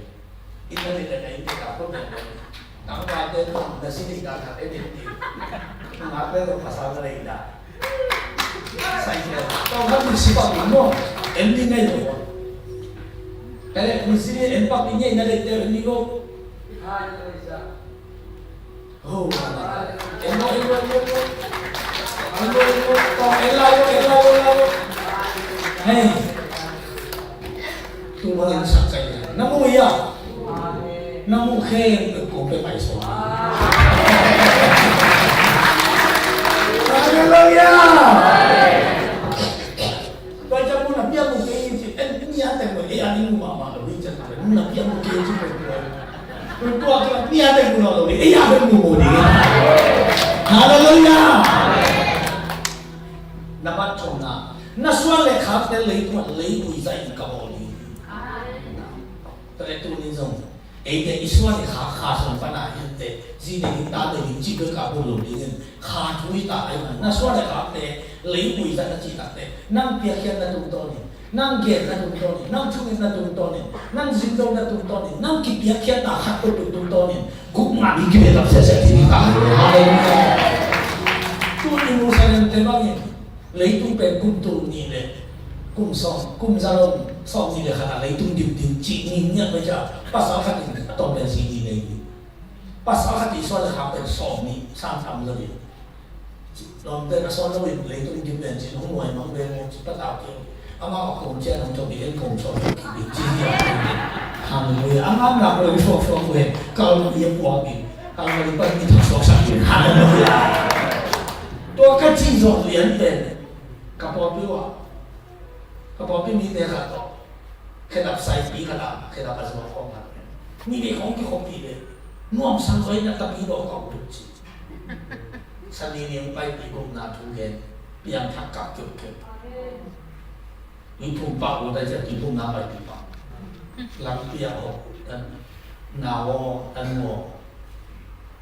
因為你哋你搭คนแบบนี้當話嘅那是你搭搭一點點，馬嘅都發生咗嚟啦。當刻唔18年喎 ，MD 呢度喎，但係唔是你 M8 年呢嚟嘅呢個，哦，嘿，都冇人實際嘅，那冇呀，那冇輕嘅講俾埋數。Baca pun nabi aku keji, ni ada yang ni mama tu, ni jangan ada, nabi aku keji pun tu aku ni ada yang guna tu, ada yang guna ni. Haleluya. Nampak cuma, nasual lekap dan leku izai kau ni. Terus tu ni zong, isuan khas panah itu, jadi kita ada yang jika kau belum dengan khas tu kita ada, nasual lekap deh. 你會真係知道嘅，能別見得咁多年，能見得咁多年，能出現得咁多年，能成長得咁多年，能結別見得黑到咁多年，咁難以結得成成天大嘅。都你冇晒人哋乜嘢，你都俾咁多年咧，咁雙年嘅下，你都點接年一個就不少黑年當เป็น4年嚟，不少黑年所以考เป็น2年3年咗年。lom te na son lo in le tu dim ben chin hong wai mang ben mo ta ta ke ama ko che nong to bi en kong so ki ji ya hallelujah ama na ko so so we ka lo bi po bi ka lo bi pa ni ta so sa bi hallelujah to ka ji zo lian ben ka po bi mi te ka to ke dap sai bi ka la ke dap as mo ko ma ni de hong ki hong bi de nuam sang khoi na ta bi do ka bu chiสันนิษฐานไปปีกุมนาทุเกนเปียงทักกับเกี่ยวกับมีภูมิปากอุตจะปีกุมนาไปปีปากหลังเปียกออกนาวอันโม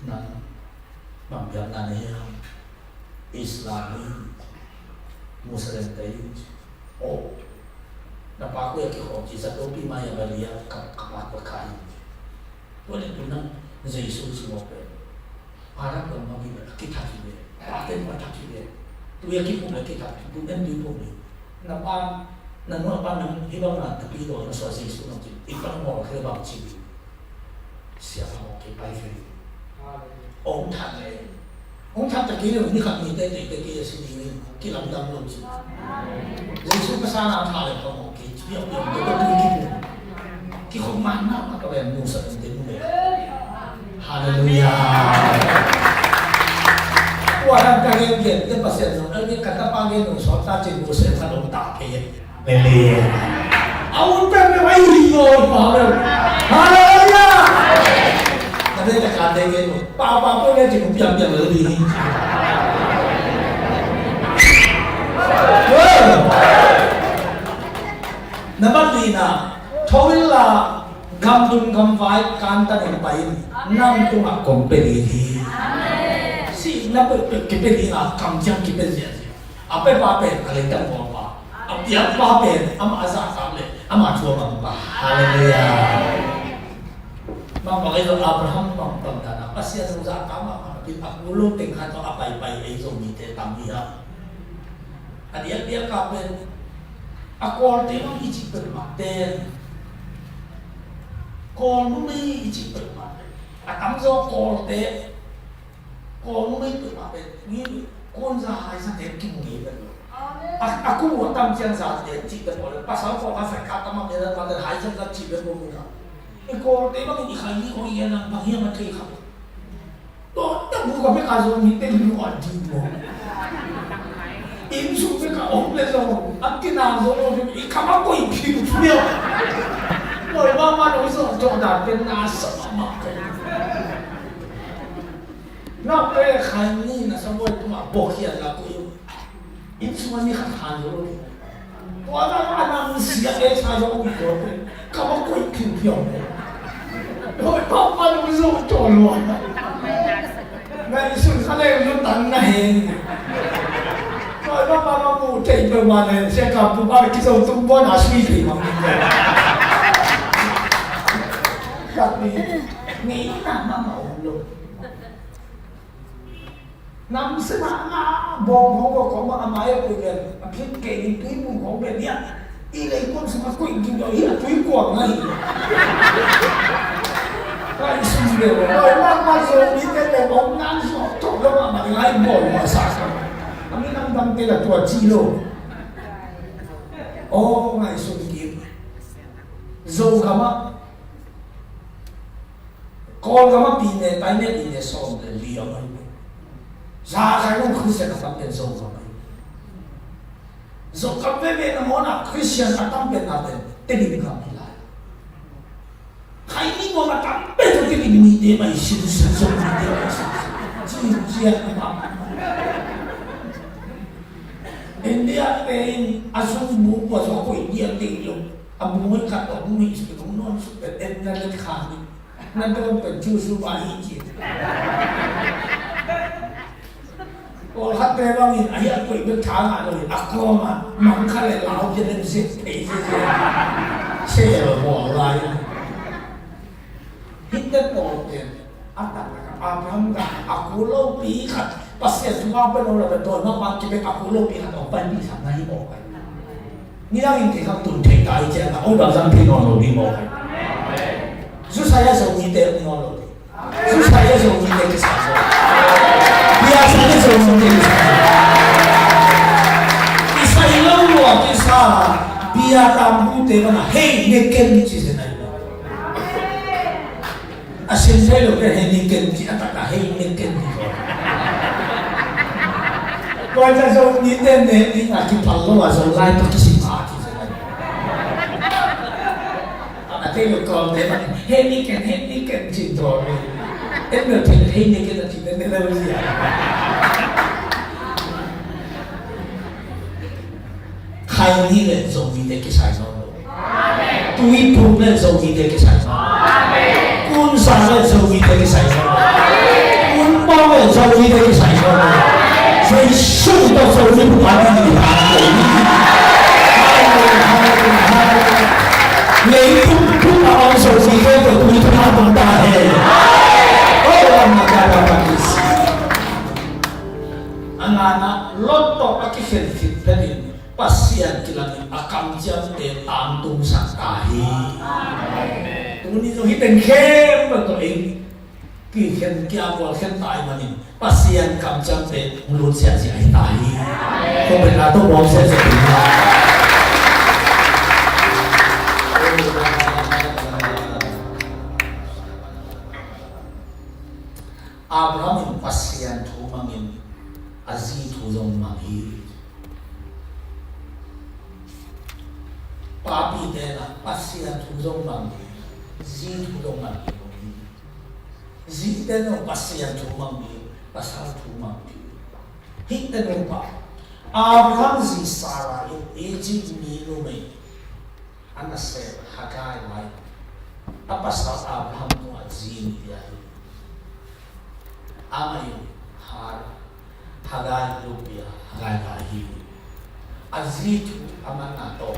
นั้นบางอย่างนั้นเองอิสลามมุสลิมได้โอ้แล้วปากก็อยากจะขอจิตสัตว์ปีมาอย่างเรียกับปากก็ขายตัวนี้ดูนั้นจะอิสุสิโมเป็นArab orang bagi kita juga, paten macam juga. Tu yang kita pun kita, tu yang dia pun. Nampak, nampak hibang nak tapi itu orang suasi itu nanti. Ikan mau hibang cibi. Siapa mau kita ini? Orang tan ni, orang tan tak kira ni kan ni tak kira sini kita dalam lagi. Jadi suka sana thale kamu kita, biar kita kita mana apa yang musa ini ni. Haleluya. Orang kaya dia pasal ni kata panggil nung sota cipu saya kalau tak kaya lele. Awak pernah main ligo, Haleluya. Naman na thawila gamdun gamvai kanta ng pain nang tunga kompeti. Si na kipeli na kamjang kipeli. Ape pape kalitan mo pa. Apiat pape ama asa kable ama chua pa. Hallelujah. Mama kayo Abraham pagdana kasi sa kama pinakulo tinghan to apay-pay ay zomite tamiya. Dia kapen ako ting ichi permaten. Ko numi ichi permaten. Atam zo ko numi permaten. Ni kon sa hai sa te kim ni ben. Aku wa tam chiang sa te chi ben mo. Pasal ko ka sa ka tam me da pa hai sa chi ben mo na. Ko te ma ni khai ni ko yan ang panghiya ma kai kha. To ta bu ka me ka zo ni te ni wa di mo. 인수 그러니까 엄내서 아끼나서 이 가만고 입히고 주면 얼마만 어디서 저다 끝났어 막 나 왜 가니 나 선물 또막 먹히야라고 인수만이 한한으로 와가 아나운스야 애 사서 이거 가만고 입히고 너 papá 어디서 저러 나 인수 살에 좀 난나해 nó mà ngủ chạy về mà này sẽ gặp tụi ba cái dầu tung bó là suy thủy mà mình gặp đi nghĩ là nó ổn luôn năm xưa mà bông không có mà máy của người thiết kế những túi mùng không về nhá đi lấy con sự mà quỳnh kim rồi là túi quảng này cái gì đều rồi mà rồi đi cái này bóng nắng rồi trộn đâu mà lại bỏ mà sạc kami nang bang tila tuwa chilo. Oh, ngay sungkip. Zo kama. Kol kama pine, tayo pine som de liya man. Sa kayong Christian atampen zo kama. Zo kami na mona Christian atampen natin. Tinig kami lang. Kaya ni mo matampen o tinig ni de may sinusunod ni de may sinusunod. Siya kama. India ini asal buku asal aku India tinggal, abu mui kat abu mui sebelum non super nanti kami, nanti orang penjual bayi je. Orang hat memang ini ayat aku itu tangan lagi, aku mah mangkal laut jadi sih, saya mau lain. Kita mau Abraham aku lebih kat. Pasti semua benar betul nak pakai aku lebih atau banding sama ini mau kan? Ni dah ini kan tuh terkait je, orang zaman pernah lebih mau kan? Susah so ni ter ni orang lebih, susah so ni ter kisah. Biasanya so ni ter kisah. Kisah ini luar kisah. Biar tamu ter mana? Hey, ni ken ni ciri ni. Asyik saya lupa hey ni ken ni atau hey ni ken ni. Kau jangan ni deh ni nak kipalo asal lain tu kisah mati saja. Nanti kau deh mana? Hey ni kan cinta ni. Enggak cinta hey ni kan cinta ni lah dia. Kau ni le zong ni deh kisah ni. Tui pun le zong ni deh kisah ni. Kun sa le zong ni deh kisah ni. Kun bao le zong ni deh kisah ni. 所以受到手机不管你你不把手机给我你他妈大黑oh my god apa isi anak-anak lotok akifel tadi pasien kilani akam jam te tantung sakahi tunggu ni tu hipen kem betul ini kien kia buat kien tai manin pasien kam jam te mulut sia sia tai ko benar tu mau sia sia Abraham pasien tu mangin azi tu zong mangi papi dena pasien tu zong mangi zi tu zong mangi Zidane pasien tu mangi pasal thuma hit the rumpa Abraham zi Sarah in Egypt ni lume anase Hagai mai apa pasal Abraham tu azin dia amayu har Hagai lupia Hagai lahi azitu amana to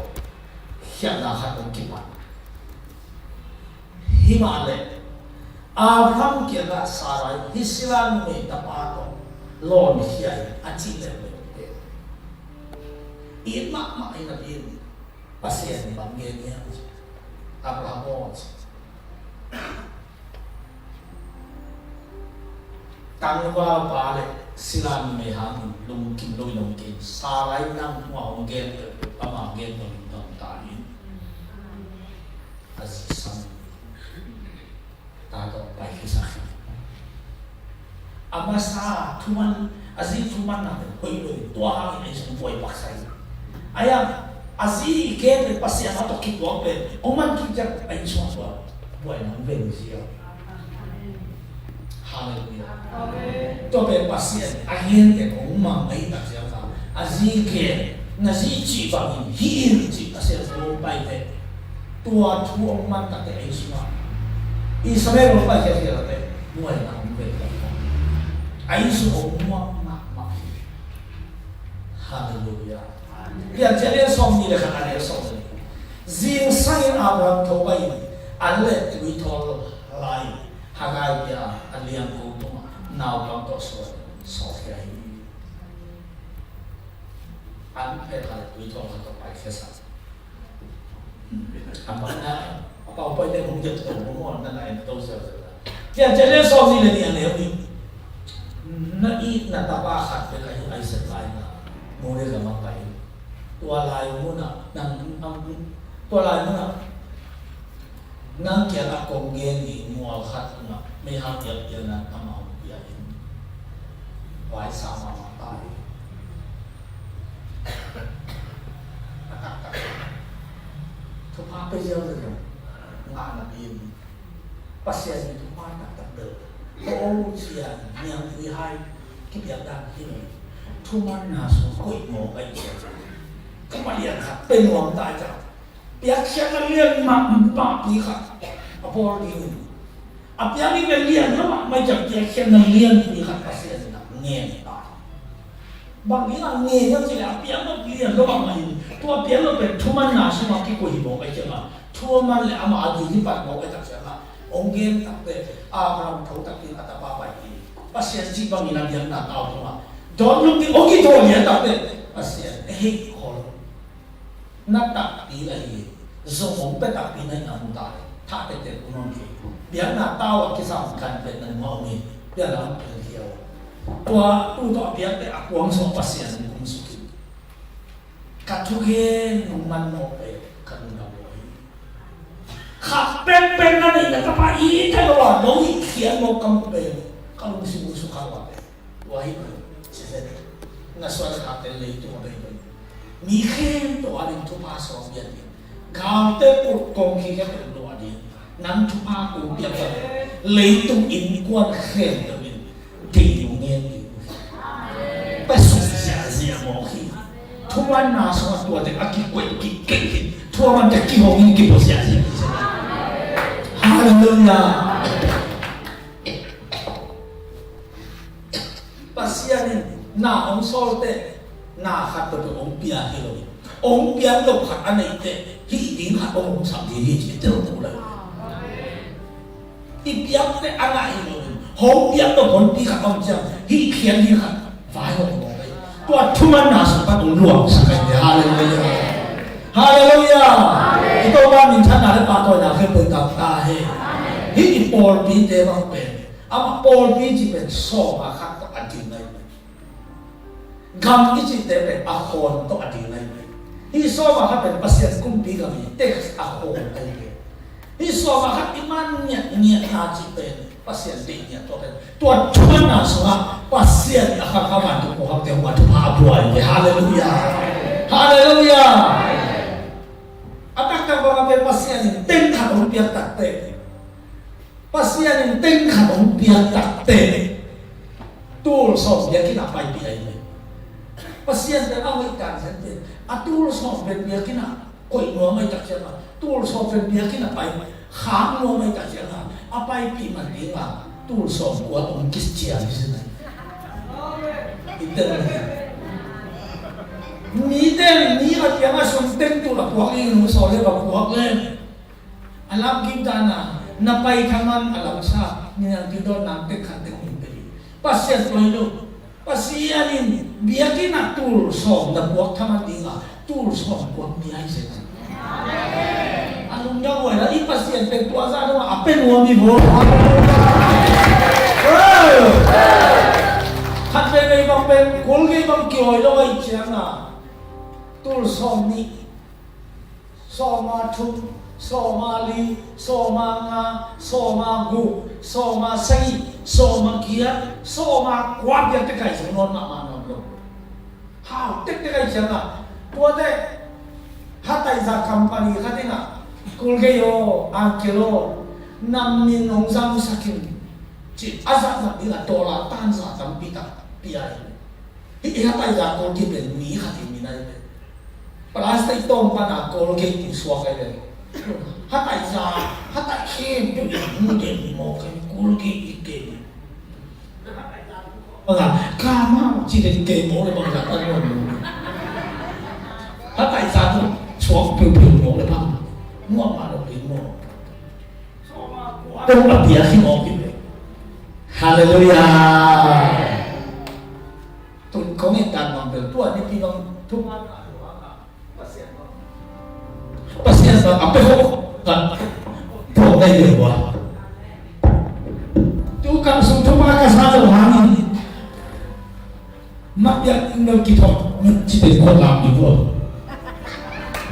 hiana hatong kipan Himale Abraham kira Sarai hisilan me tapato lon hiai achile me ina ma ina bin pasien bangenia Abraham tangwa pare silan me ham lum kim loi lom kim Sarai nang ma ongel ama ngel no dong tani azisam tago pai kisah amasa tuman azi tuman na hoi loi tua ai sum poi paksai ayam azi ke pasien ato ki tuang pe oman ki jak ai sum tua buai nang ven sia haleluya amen to pe pasien ahien ke omang ai tak sia ka azi ke nazi chi bang hi chi pasien so pai pe tua tu oman tak ai sum Israel lupa kira-kira mulai ngambil Aisu omong mak Haleluya. Dia jadi som ni dekat ada som ni. Zing sang Abraham tobai alle tuitol lai Hagai dia aliang utama nau bang to so kai. An pe kali tuitol ka pai kesa. Amana apa dia mungkin tu semua nak lain tahu sahaja. Dia jadi som ni dia ni. Na i na tapakat pe kayo ay sa lain na muna lamang kayo. Tuwalay muna tuwalay muna nang kaya akong geni mualhat na may hangyat yan na amang biyahin. Why sama mga tayo? Tupapay yan rin nga natin. Pasyan ito matatagdal. Oo siya niyang ihay kibiyagdan hini. Tuman na so ko'y mo kayo siya. Kamalian ka, penuang tayo. Piyak siya kalian mampapi ka. Apor yun. Apiyang ikalian naman, may piyak siya nalian piyak kasi na ngayon tayo. Bagi nga ngayon sila, apiyang nalian naman ngayon. Tua apiyang nalian, tuman na so makikoy mo kayo siya. Tuman na ama adilipat mo kayo siya. Onggen takpe Abraham kau takpe kata bapa ini pasien jibang ina dia nak tahu cuma don't look ogi tu dia takpe pasien hol nak tak di lagi zong pe tak di nai amutai tak te kunon ki dia nak tahu kisah kan pe nan mau ni dia nak pergi dia tua tu dia te aku so pasien kum suki katuke numan mo pe kan Kapen na nila kapai kalawa nongi kian mo kampe kalau musuh kawa wahai sese naswal katen le itu apa itu mihen to alin to paso bian gaute por kongki ke to adi nang to pa ko bian le itu in kuan khen to bin di ngien di pasu sia sia mo ki tuan na so to de aki ko ki ke tuan de ki ho ni ki po sia sia Haleluya. Pasianin na ong solte na hato to ong pia hilo. Ong pia lo khat anai te hi ding ha ong sam di hi te to la. Ti pia te ana hilo. Hong pia to kon pi khat ong jam hi khian hi khat vai ho mo bai. Tua thuman na sa pa ong luang sa kai. Haleluya. Haleluya. Ito ba minsan na pa to na ke pun ta ta he. Hi Paul bi te bang pe. Ama Paul bi ji pen so ma khat to adin nai. Gam ki ji te pe a khon to adin nai. Hi so ma khat pen pasien kum bi ga mi te a khon ai ke. Hi so ma khat iman nya na ji pen pasien bi nya to pen. Tua chuan na so pasien a kha man to ko ha te wa to ha buai. Haleluya. Haleluya. Atak ka ba pe pasien ten kha ong piak tak te. Pasien yang tengah umpian tak te, tulso biar kita pai pi ai pasien dan awak kan sente tulso biar kita koi no mai tak siapa tulso biar kita pai kham no mai tak siapa apa pi mandinga tulso buat ungkis cia di sini itu ni at yang asumten tu lah buat ini musoleh buat lem alam kita na pai kaman alam sa ni ang kita nanti kanting imperi pasien tu itu pasien ini biar kita tulso na buat kaman dinga tulso buat biar sih alumnya boleh lagi pasien tentuasa tu apa nuami boleh kan bebe bang ben kolge bang kioy lo ai chana tul som ni soma thum soma li soma nga soma gu soma sai soma kia soma kwat ya te kai se non ma ma no lo how te kai chana tua de hatai za company khatina kolge yo ankelo nam min nong sam sakin chỉ azat nak dia dolar tan sa tam pita piai ini hatai za kol ki ben mi khati minai be plastic tom pana kol ki ti suak ai be hatai za hatai khem tu mu de mo kan kol ki ike kama chỉ để ke mo le bang za tan mo hatai za tu suak piu mo le bang mo ma lo pi mo so ma kwa tu ba bia si mo ki Hallelujah. Tôi có nghe đàn bằng từ tua đi đi bằng thu ăn pasien bằng apa kok pro đây được quá. Tôi cảm xúc thu ăn cái sao rồi hàng này. Mặc đẹp đâu kỹ thuật mình chỉ để con làm được thôi.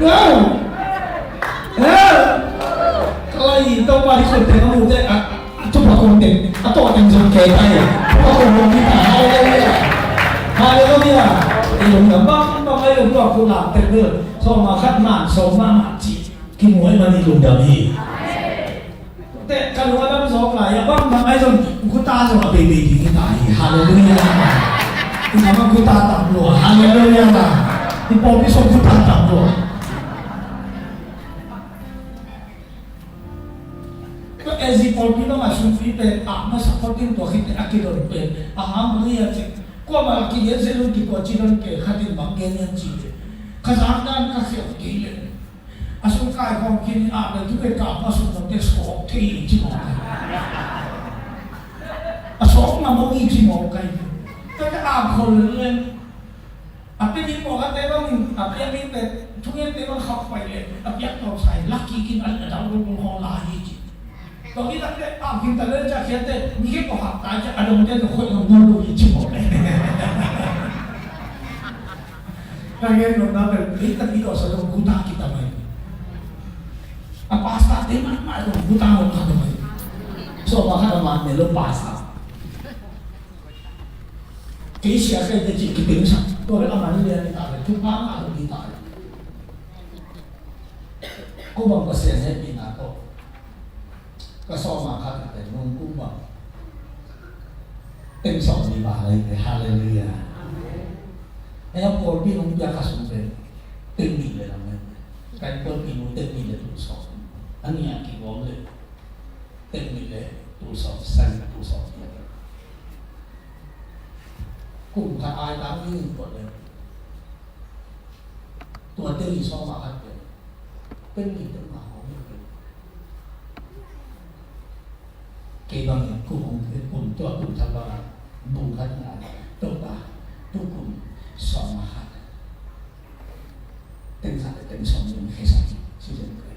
Đâu? Kalau itu paling sulit kamu deh. Coba konten atau orang yang kayak saya, aku mau kita haleluya, itu gampang, ayo buat pulang terus, sama khidmat, sama ngaji, kimoi mani lundami. Kalau ada masalah ya bang, ayo kita sama baby kita, haleluya. Nama kita tak luar, haleluya lah. Di popi so kita tak luar. Ezi polpino masuk fipe, masa polpino tu kita akidon pe, aham ni aje. Kau malah kini zelon di kuacilan ke hadir banggen yang cile. Kazandan kasih gile. Asal kau kau kini ada tu ke kau masuk nanti skop ti cimo. Asal nama ni cimo kai. Tapi aku len. Apa ni mau kata bang? Apa yang ni te? Tuhan te bang hak pakai. Apa yang kau say? Laki kini ada dalam rumah lahi. Kalau kita kita lihat jadi ni kita hak aja ada macam tu kau yang dulu itu boleh. Kayak nona kita tidak sedang guna kita main. Apa asal teman main guna orang kita main. So maka teman melu pasal. Kisah saya jadi kita tu orang aman dia ni tak ada. Tu bang ada kita. Kau bang pasien saya bina tu. Kasama kat kita nunggu bang, tengsong di balai, haleluya. Ayah polpi nunggu dia kasumpe, tinggi le namanya. Kan polpi nunggu tinggi le tu sok, ani yang kiwam le, tinggi le tu sok, sen tu sok. Kum tak ayah kami buat le, tuan tinggi sama kat le, tinggi tu mah. Kebang kuhung kun tua kun tabara bukan toba tukun somahat tengsak tengsong yang kesat sudah kau.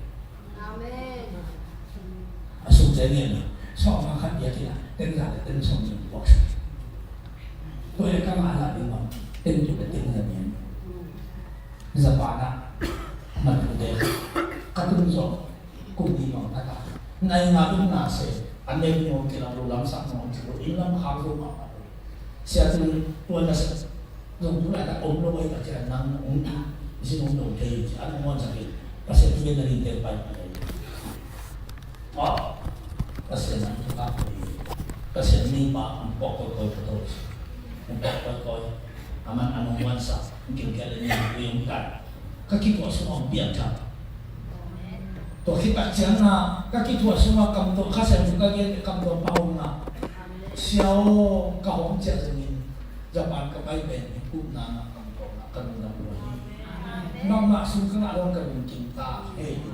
Amin. Asal jadi somahat dia kira tengsak tengsong yang bos. Tuh yang kau ada di mana tentu betingnya. Zapana manusia katun so kudi mau kata ngai ngabun nase. Anda ni orang kira lulam sak orang kira ilam haru apa? Siapa tu tuan dah orang tu ada orang lagi tak kira nang orang tu, isi orang tu dia ada orang sakit, pasal tu dia dari terbaik. Pasal nang tu apa? Pasal ni mak pokok terus. Membuat kau aman anu wansa mungkin kalian yang kan kaki tua semua biar to kita jangan kaki tua semua kamu kasih muka dia kamu tahu na siapa kau jangan zaman kebaikan guna kamu kamu nak buat nama sungguh orang kamu cinta itu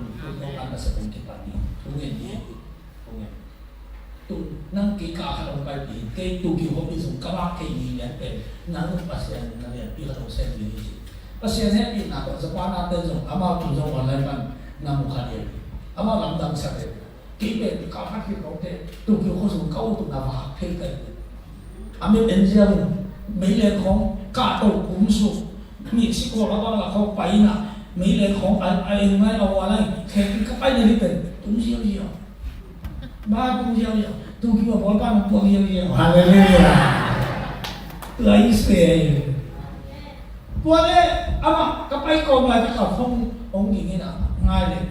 ada sebelum kita ni tunggu dia tunggu tu nang kita akan orang baik kita tu kita hobi sungguh kalau kita ni yang nang pasien nang yang kita tahu sendiri pasien happy nak sepanjang tahun amal tu jangan lain nang muka dia amal lamdang sakit kita kalau kita kita tu kita khusus kau tu nak faham kita ambil enjam 美丽ของกาโตกุมสุมีสิโกแล้วก็เขาไปนะ美丽ของอะไรไม่เอาอะไรแข่งก็ไปเลยเป็นตุ้งเชี่ยวเชี่ยวบ้าตุ้งเชี่ยวเชี่ยวตุ้งคิดว่าบอลบ้านตุ้งเชี่ยวเชี่ยวฮาเลลูยาตัวอิสราเอลตัวนี้อามาก็ไปก่อนไปกับห้องอย่างนี้นะง่ายเลย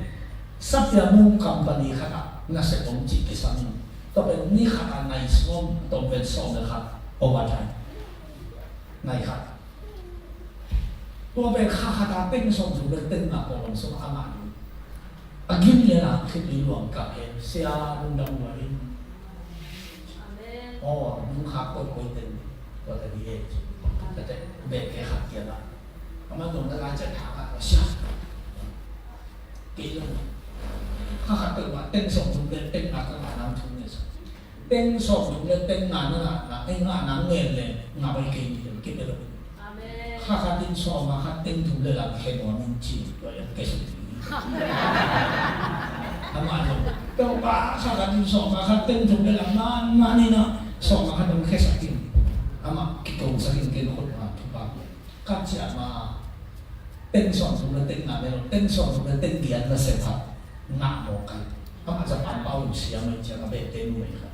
สัพยามุงคัมปานีขนาดน่าเสียตรงจิตกิสันต้องเป็นนี่ขนาดในส่วนต้องเป็นส่วนนะครับเอาไว้ใช้ในครับตัวเป็นข้าขาตาเต้นส่งถึงเป็นเต้นมาก่อนส่งอามาดูอากินเลยนะคิดดีหลวงกับเห็นเสียรุ่งดังไว้อ๋อมึงขาโคตรเต้นตัวแต่ดีเองแต่เบรกแค่ขาเกียร์ละอามาโดนตะการจัดหาอ่ะเสียกี่ลงข้าขาตื่นมาเต้นส่งถึงเป็นเต้นมาก็มาน้ำทุ่งเนี่ยเต้นส่งถึงเป็นเต้นงานนั่นแหละไอ้งานนั่งเงินเลยงานไปเก่งเก็บไปเลยข้าขาดินสอบมาข้าเต้นถูกเลยหลังแค่หัวมันจีตัวยังเกษตรทำไมล่ะตัวป้าข้าขาดินสอบมาข้าเต้นถูกเลยหลังมานี่นะสอบมาข้าต้องแค่สักกินอามาคิดตรงสักกินเกินคนมาทุกป้าข้าเชื่อมาเต้นสอบถูกเลยเต้นงานไม่หรอกเต้นสอบถูกเลยเต้นเดียนมาเสร็จครับหนักหมดกันอามาจะปั่นเป้าอยู่เสียไม่เจอกับเบเต้นด้วยครับ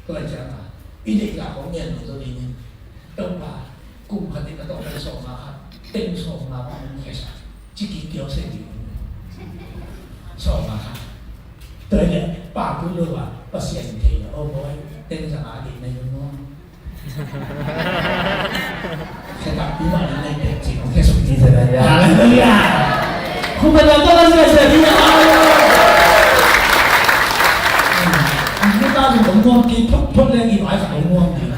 ก็เลยจะมาอีเด็กหลักของเงินของตัวนี้ต้องมากลุ่มคนนี้ก็ต้องไปส่งมาครับเต็มส่งมาว่ามันแค่สักจิกเกี่ยวเส้นอยู่ส่งมาครับแต่เนี่ยป้าพูดเลยว่าประเสียงเทียโอ้โหเต็มสมาธิในยุโรปแค่ตัดปีใหม่ในเด็กจริงของแค่สุดที่จะได้อะไรเนี่ยคุณเป็นเราต้องเสียเสียที่อะไรไม่ต้าถึงผมง่วงกินทุกเรื่องอีกหลายฝั่งผมง่วงกิน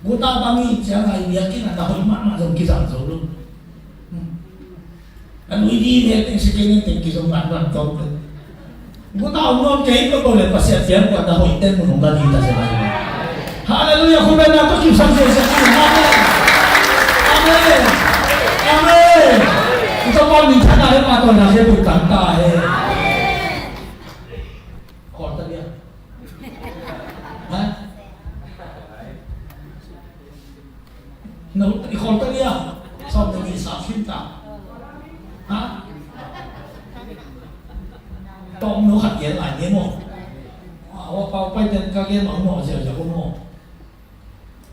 Buta kami jangan yakin ada hormat macam kisah sebelum. Anu ini dia yang sekini tinggi sombong bantuan. Buta umum kayak itu boleh pasti biar pada hotel menunggu kita selalu. Haleluya, kumpulan atau kisah sekali. Amin, amin. Kita mau minta dari atau nasi bukan tahe. Kau tadi ya? Hah? Nó còn tới đi xong rồi bị sao phim tạo hả tông nó hạt diễn lại nhé mồ bao quay trên các cái món mồ giờ cũng mồ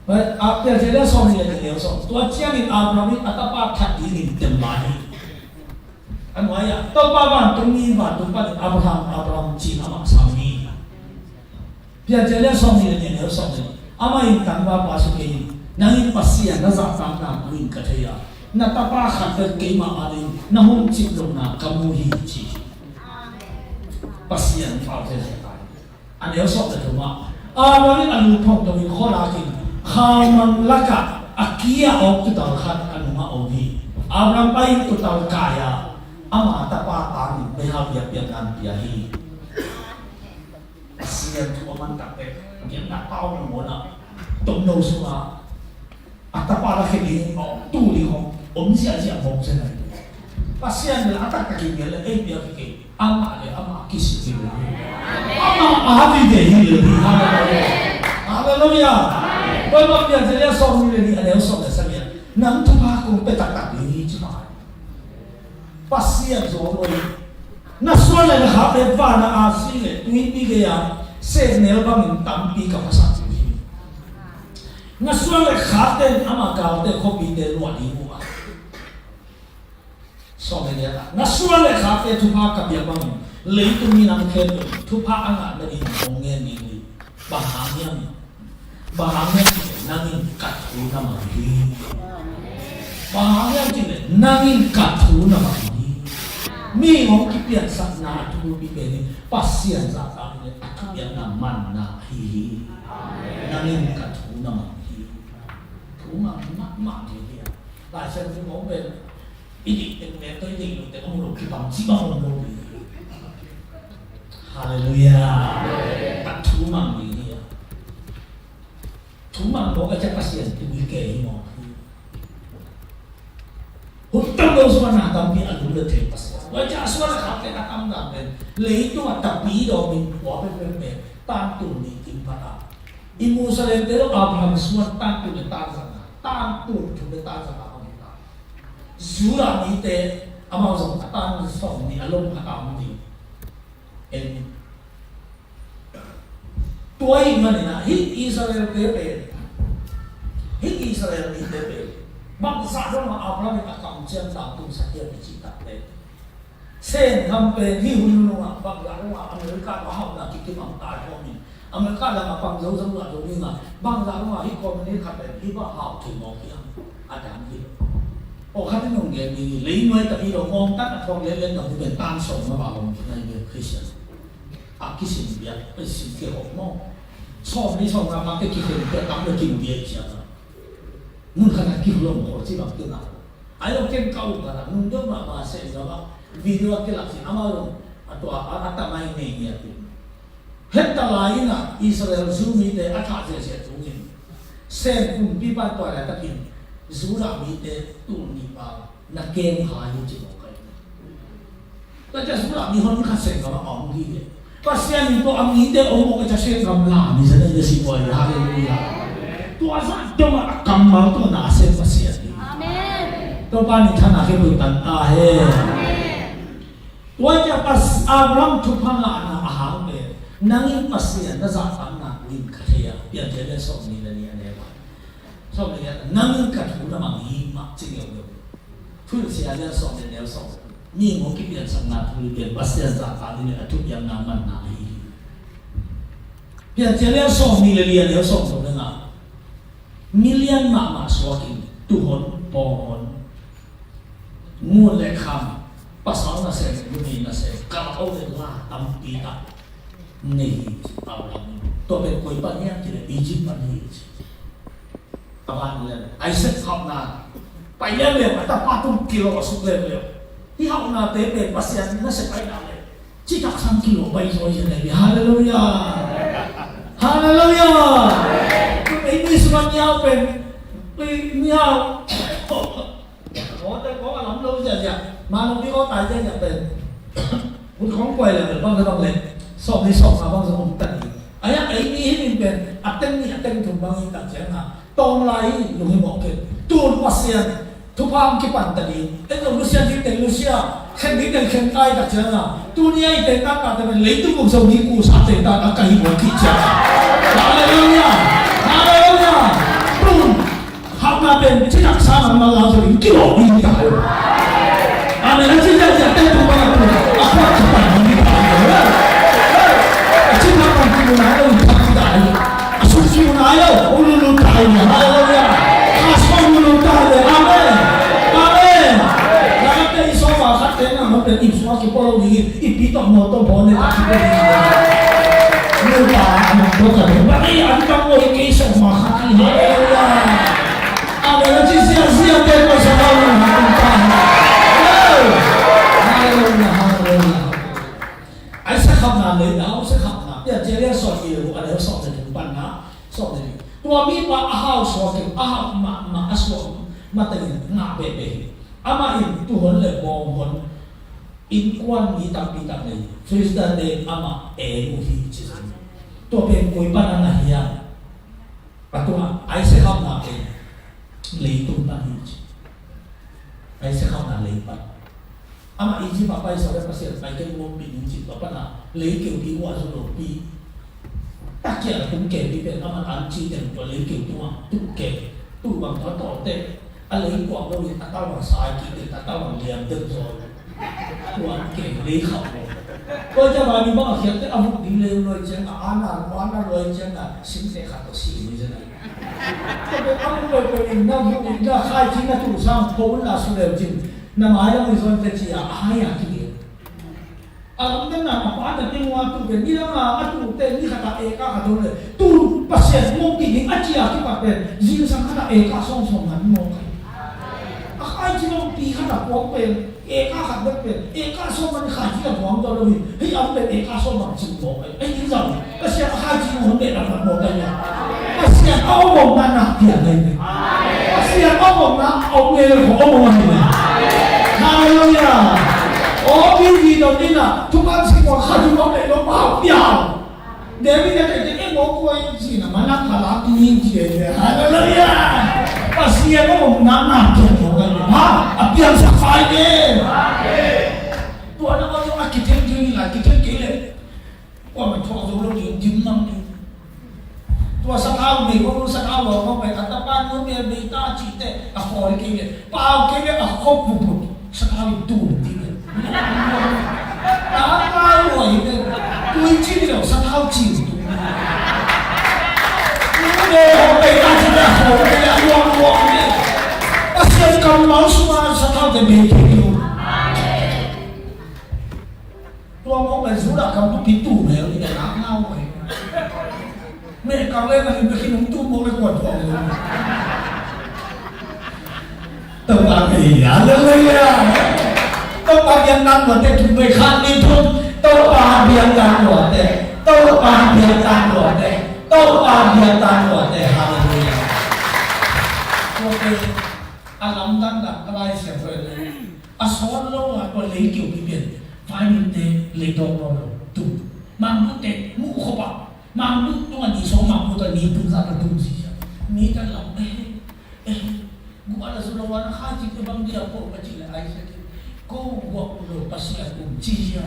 vậy bây giờ sẽ xong rồi thì xong tôi chia mình Abraham at apa thật đi mình tìm lại anh nói à tôi ba bạn tôi nghĩ bạn tôi bắt Abraham chỉ là mặc sao đi bây giờ sẽ xong rồi thì xong rồi ama in tang ba pa su ke nangin pasian na za tang na win ka thaya na tapa khat ke ma ali na hum chip lo na kamu hi chi pasian fa se se kai an yo sok da ma ma ni an lu thong to ni kho la ki khamang laka akia ok tu ta khat an ma o hi Abraham pai tu ta kaya ama tapa ta ni be ha bia bia kan bia hi pasian tu man ta pe yang nak tahu mana tung nô số à ta pa la khi tu đi không ốm xia xia không thế này pasien là ta cái gì là em biết cái ama kisi cái ama vì để gì đi hallelujah bởi vì bây giờ là xong như này anh xong là sao vậy nắng thu ba cũng bị tạt đi chứ mà pasien rồi na số này là học để vào na asi này tuy đi cái à sẽ nếu mà mình tắm đi cả sao chứ na số này khác tên ama cao tên không bị tên loạn đi mua so này là na số này khác tên thu ba cặp nhà bằng lấy tụi mình làm khen thu ba anh ạ là đi không nghe mình đi bà hàng nhau bahangnya nangin katu nama ini, bahangnya cile nangin katu nama ini, minggu kipian sana tu bibeni pasian zata ini kipian naman na hihi, nangin katu nama ini, tu mak dia, lah saya tu mau ber, ini dengan tu ini tu kamu lu kipam cibang lu haleluya, katu nama ini. Cuma mau aja pasien tubuh kayak ini, hutang dosa mana tapi alu letih pasien. Wajah suara kakek nakam nakam, lehi tu tapi domin wape pepe tantu ni timpana. Imu selain itu Abraham suara tantu ni tantu tu ni tantu kita. Zura ni te amau song tantu song ni alom kakam ni. En tuai mana na hit Israel pepe. Hit Israel ni pepe. Bangsa orang Abraham kita kaum cian tantu saja dicipta le. Sen sampai ni hulu orang bangsa orang Amerika bahau nak kita mangkai kami. Amerika dah ngapang jauh semua tu ni ngah. Bangsa orang ikut ni kata hiba hau tu mau kiam ada ni. Oh kata ni orang ni lain way tapi orang tak orang lain tak boleh tan song apa orang kita ni Christian. Akisin biar akisin ke orang. Song ni song apa ke kita kita tak boleh kini biar siapa. Mun kana kilom ko si bak tuna ayo ken kau kana mun do ma ma se ba video ke laksi amalo atau ata mai ne ya tu hetta laina Israel zumi te ata se tungin sen kun pi pa to la takin zura mi te tu ni pa na ken ha ni chi ko kai ta ja zura mi hon ka se ka ong gi pasian to am ni te o mo ka se kam la ni se ne si ko ya haleluya tuasa cuma kamal tu nak asyik pasien. Amen. Tuhan ini tanah kebutuhan akhir. Wajah pas Abraham tuhan lah anak aham be, nangin pasien, nazar anak lin kerja, biar jadi sok ni lagi ada apa. Sok ni ada nangin kerja udah mangi mak cingyo be. Tuh siapa sok ni dia sok. Ni mungkin biar sangat tuh biar pasien zakar ini atau yang naman nahi. Biar jadi sok ni lagi ada sok tu dengar. Milian mak suakin Tuhan pohon mulai kam pasal nasi bumi nasi kalau oleh lah tampita nih awalnya tope koi panjang tidak izin panjang apa ni lah Isaac hapna panjang le mata 40 kilo masuk le di hapna tepe pasian nasi panjang le cita 3 kilo bayi soalnya lagi haleluya haleluya ini sebenarnya apa? Ini hal, có lắm lâu giờ giờ mà nó biết có tài chân nhập tiền, muốn không quay lại được bao giờ bằng lên, sọp đi sọp mà bao giờ không tận. Ấy đi hết mình tiền, tên thùng bao nhiêu tận chén à, tôm lại dùng cái mỏ tiền, tuôn pasien, thu pham cái bản tận đi, cái dùng Lucia thì tiền Lucia, khen đi tiền khen ai tận chén à, tuôn nhai tiền ta cả tiền lấy tu cùng sầu đi cụ sát tiền ta đã cày một kỹ chén. Hallelujah. Boom. Học là bên chỉ đặt sao mà làm rồi kiểu đi đại. Mình đã chỉ ra tên của bạn rồi. Bắt chụp ảnh đi đại. Chỉ là còn chịu nói đâu thật đại. Xuống chịu nói đâu, ôi luôn đại mà. Hallelujah. Xong luôn đại rồi. Amen. Amen. Là cái số mà khách đến là nóเป็นอีกsố cái bao nhiêuอีกปีต่อมาต้องพอในการที่จะNgười ta mà có thể bắt đi ăn trong ngôi cây sông mà khát đi hết rồi. Mình chỉ riêng tên của sao đâu mà không phải. Hallelujah. Anh sẽ không làm lấy đáo sẽ không làm. Bây giờ chỉ là sọt nhiều, anh ấy sọt thành bản ná, sọt thành. Tua mi pa ahau sọt thành ahau mà sọt mà thành ngã bể bể. Ama in tu hồn lệ bom hồn in quan mi tam này. First day ama emu hi chỉตัวเป็นกุยปันอะไรอย่างปัจจุบันไอ้เสกเข้ามาเป็นลีตุนปันฮิจไอ้เสกเข้ามาลีปันอามาอิจิปะไปสอบภาษาไปเกี่ยวกับปีนิจิตปันนะลีเกี่ยวกับว่าสุโรปีตักเกี่ยวกับตุ้งเก็บที่เป็นอามาอันจีเต็มตัวลีเกี่ยวกับตุ้งเก็บตุ้งบางตัวเต็มอะไรกว่าเราเรียนตาตาวันสายกินตาตาวันเรียนเต็มตัวตัวเก็บลีเขา我就話你幫我寫啲阿福點你來整啊，玩啊來整啊，先生看到死你真係。這個阿福來人家開錢啊，做上好啦，出來錢，那麼還要你說這些啊，哎呀，這個。alam din na paano din mo ato gan nila nga ato te ni kata eka ka dole tu pasien mo pili atia ki pa pen zin sang kata eka song song han mo kai akai ji mo pi kata po pen eka ka de pen eka song man kha ji ka wang do lo hi am pen eka song man chi mo kai ai ni zang pasien kha ji mo de na mo kai ya pasien au mo na na pia nei pasien au mo na au ne ko au mo ni hallelujah哦，邊遇到啲啦，突然間我開咗嚟到爆表，你邊個哋啲我貴字啊，乜嘢卡拉啲字嘅，係咪呀？我試下我唔啱啱做咗嘅，嚇，啊邊食快嘅，我那我用啊幾天幾嚟，幾天幾嚟，我咪錯咗咯，點諗嘅？我實考未，我實考我咪特登班嗰邊未打字嘅，啊開幾嘅，爆幾嘅啊開步步，實考要多啲嘅。打包我一个堆积了三套酒，我被大家的好的呀，汪的，我香港老鼠啊，三套的没丢，我们除了搞不比赌没有，你得拿包回，没搞那个你们去弄赌博的管着的，都打给呀，对不对呀？Tôi bagian kan buat itu mereka itu, tôi bagian kan buat itu, tôi bagian kan buat itu, tôi bagian kan buat itu, haleluya. Oke, alam tanda kelai siapa ini? Asal lo apa lagi kibin, faham itu ledong lo tu, mampu te, muka apa, mampu tu kan iso mampu tu ni pun sana tu sih, ni kan lam gua ada sudah warna haji ke bang dia apa macam ni Aisyah. Kau buat dulu pasti aku uji ya.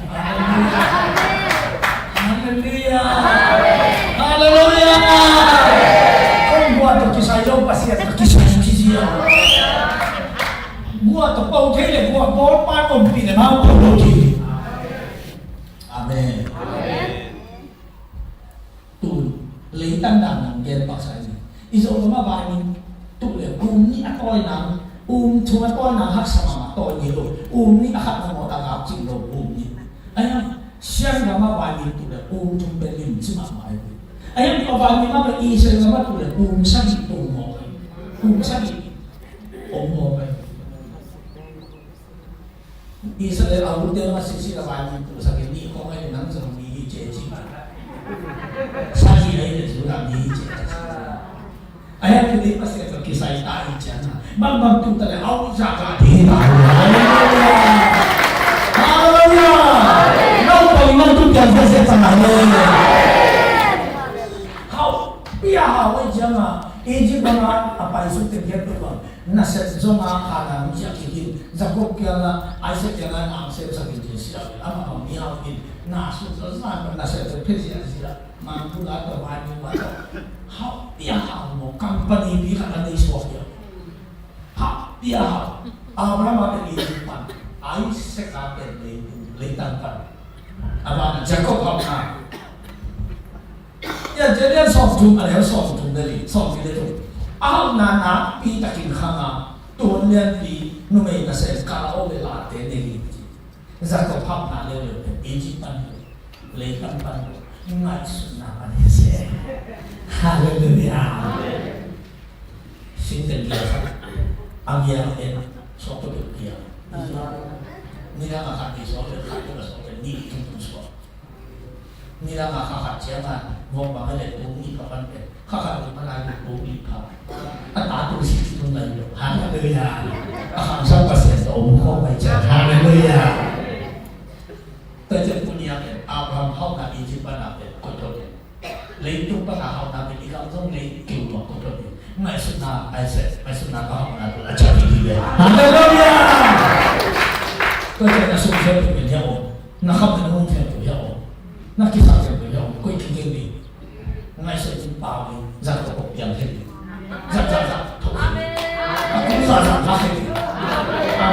Haleluya. Haleluya. Kau buat tu kisah jauh pasti aku kisah uji ya. Buat tu kau tele buat bol pan om pine mau kau uji. Amin. Tu lấy tăng đẳng nằm gen bác sai gì. Iso nó bài mình tu le ni atoi nang chung atoi nang hak sama atoi ni lo ni akat na mo tagap ching lo ni ayam siang na ma ba ni tu le chung belim chima ma ai ayam ko ba ni ma ba isa na ma tu le sa ni tu mo sa ni mo ba isa le au de ma sisi na ba ni tu sa ni ko ai nang sa ni je ji sa ni ai de su na ni je ayam ini pasti akan kisah tahu jangan. Bang tu tadi awak jaga dia. Haleluya. Kau bagaimana tu jangan setengah ni. Kau biar awak jangan. Ini jangan apa isu terjadi tu. Nasihat jangan kadang jadi zakuk jangan, aisyah jangan angset sakit jadi. Apa biar ini nasihat jangan nasihat terjadi jadi. Mampu atau wajib atau hak dia mau company dia akan disuapnya hak dia Abraham ada di depan Isaac ada di letakkan apa Jacob apa ya jadi soft ada soft dari soft itu nana kita kena tuannya di numai nasi kalau bela tadi Jacob apa lele Egyptan letakkan ngai sunnah manusia. Haleluya. Sinten dia. Agia en sopo dia. Nila ngakak di sopo kaya sopo ni itu sopo. Nila ngakak jangan wong banget bumi kapan pe. Kakak mana bumi ka. Atatu sisi pun lain. Haleluya. Akang sampai sih omong baca. Haleluya. Terjadi punya Abraham hau nak Egypt nak kotor. Lấy chúng ta học ta bị cảm giác lấy kiểu một câu chuyện ngày xuân nào ai sẽ có học nào là cho đi về Hallelujah tôi thấy là sung sướng của mình nhau nó không thể không thể của nhau nó khi sao của nhau quay kinh nghiệm đi ngày xuân chúng bảo mình ra của cuộc nhận hết ra thuộc cũng ra ra hết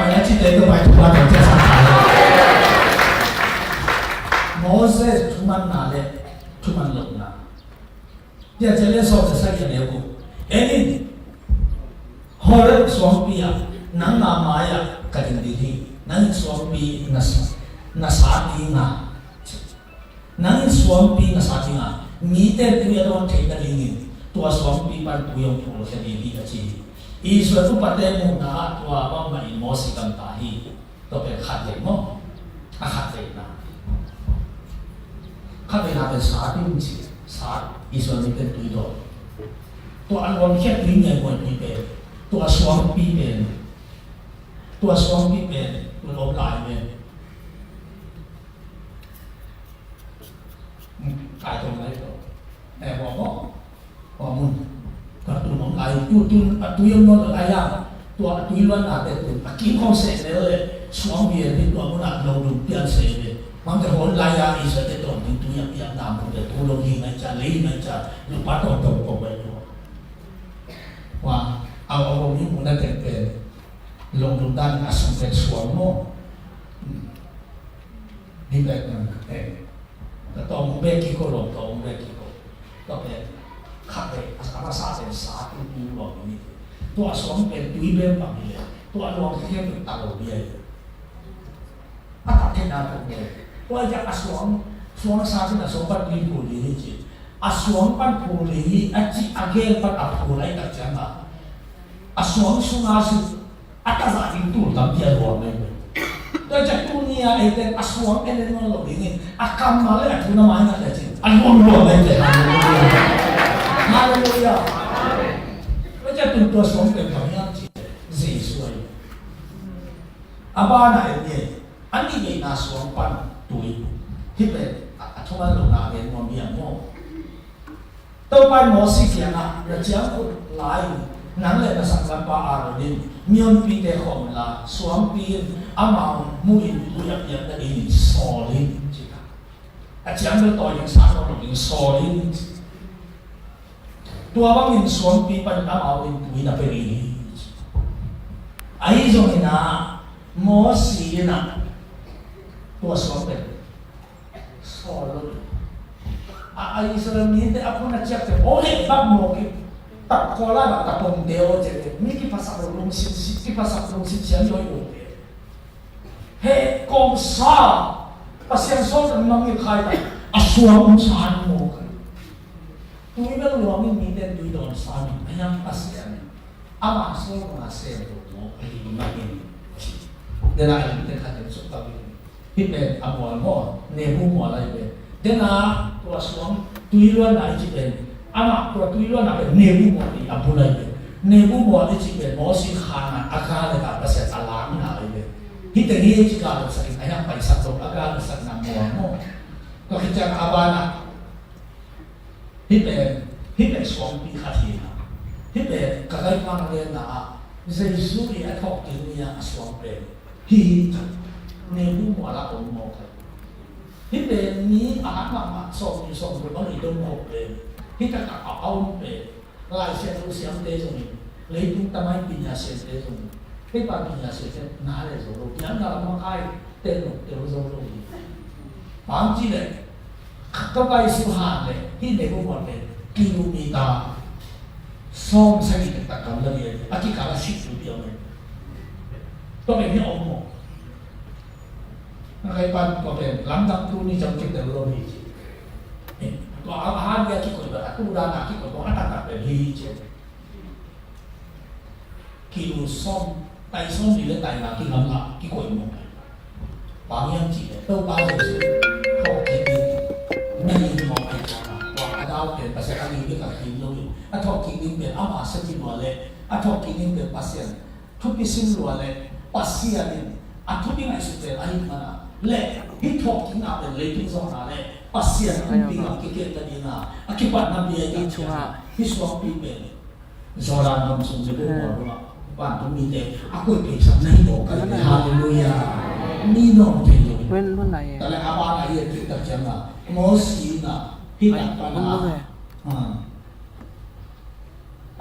mình chỉ để tôi bài thuộc ba đầu tiên sáng se tuman na le tuman lo na dia jele so se sa ke ne ko eni hore so pia nang na maya ka din di nang so pi na sa ti na nang so pi na sa ti na mi te tu ya don te da ni tua so pi pan tu yong pho se ni di chi Iswa tu pate mo na tua bang mai mo si kan tahi to pe khat le mo a khat le na khat le na pe sa tin chi sa iswa ni pe tu do to an won khet ni ne ko ni pe to swang pi pe to swang pi pe to lo lai ne kai tong lai to e bo bo mun ka tu mong ai tu yung no ai ya tu luan na te tu ki khong se le swang bi ni tu mo na lo lu pian se le mang te hon lai ya i se te to ni tu ya pian na mo te tu lo hi na cha le na cha lu pa to ko ba yo wa au ni mo na te pe lo lu dan asam te swang mo ni pe na to mo be ki ko lo to mo be ki ko to pe khát đấy, à sa sen sa tu tu lo ni, tu asong pen tu iben pang ni, tu along kia tu talo dia, apa kena tu ni, tu aja asong sa sen asong pan ni puli ni je, asong pan puli, aci agel pan apulai tak jangan, asong sungasu, atas lagi tu tak dia luar ni. Jadi dunia itu aswang ini nolong ini, akam malah tu namanya ada je, alwang luar ni. Haleluya. Macam tu tua suami kami yang sesuai. Apa nak ini? Ani ni nasuang pan tuai. Hipe, cuma lo nak yang mau biang mo. Tahu musik yang nak rejang lain. Nang le pasang pa araw mion pite hom la suampi amang muin uyak yang tadi solid jika. Aciam betul yang sama yang solid. Tua bang in suampi pan amaw in tuina peri. Ai zong ina mosi na tua suampi solid. Ai zong ni te aku nak cakap oleh bab mo tak kola nak tapong deo jadi, miki pasak belum si cian joi oke. He kongsa pasien sol dan mangi kai aswang usahan mo kan. Tui bel luangin miten tui don sami, ayam pasien. Ama sol mengasih tu mo kali makin. Dena ayam kita kajen suka begini. Hipe amual mo, nebu mo lagi be. Dena tua suang tui luan na ijipen. Ama kalau tu luar nak nebu modi abulai be, nebu modi cikgu mosi khana akal dekat pasal alam nak be. Kita ni jika ada sakit ayam pai satu akal sakit namuamu. Kalau kita abana, hipe suami khatiina, hipe kagai mana dia nak, Yesus dia thok dunia suami, hipe nebu muala umur. Hipe ni anak mama suami berani dong be. Kita tak awam pe, lai siapa siapa tejong, leitung tamai pinya siapa tejong, pepa pinya siapa nare zoro, yang dalam makai teno zoro. Bangji le, kapai suhan le, hindi ko konten, kilomita, som sakit tak kamu lagi, aki kala situ dia me. To be ni omo. Nakaipan ko pe, lamdang tu ni jam kita belum ni. Kalau apa dia kikut aku udah nak kikut, orang tak beli je. Kilo som, tai som di letai nak kikam nak kikut mo. Bangyang cik, tahu tahu tu, kau kikit, ni mau kerana, wah ada apa? Pasal kami ni kat kilo, atau kikit ber ama sedih luar atau kikit ber pasien, tu pisim luar pasien ni, atau ni nasi ber air mana, hitok kina ber lepas zona pasien tinggal kikit tadi na akibat nabi yang cuma hiswa pipe zona nam sungguh berbuat bantu mite aku bisa naik bokai haleluya minum penuh kalau apa ayat kita jangan mosina hidup panah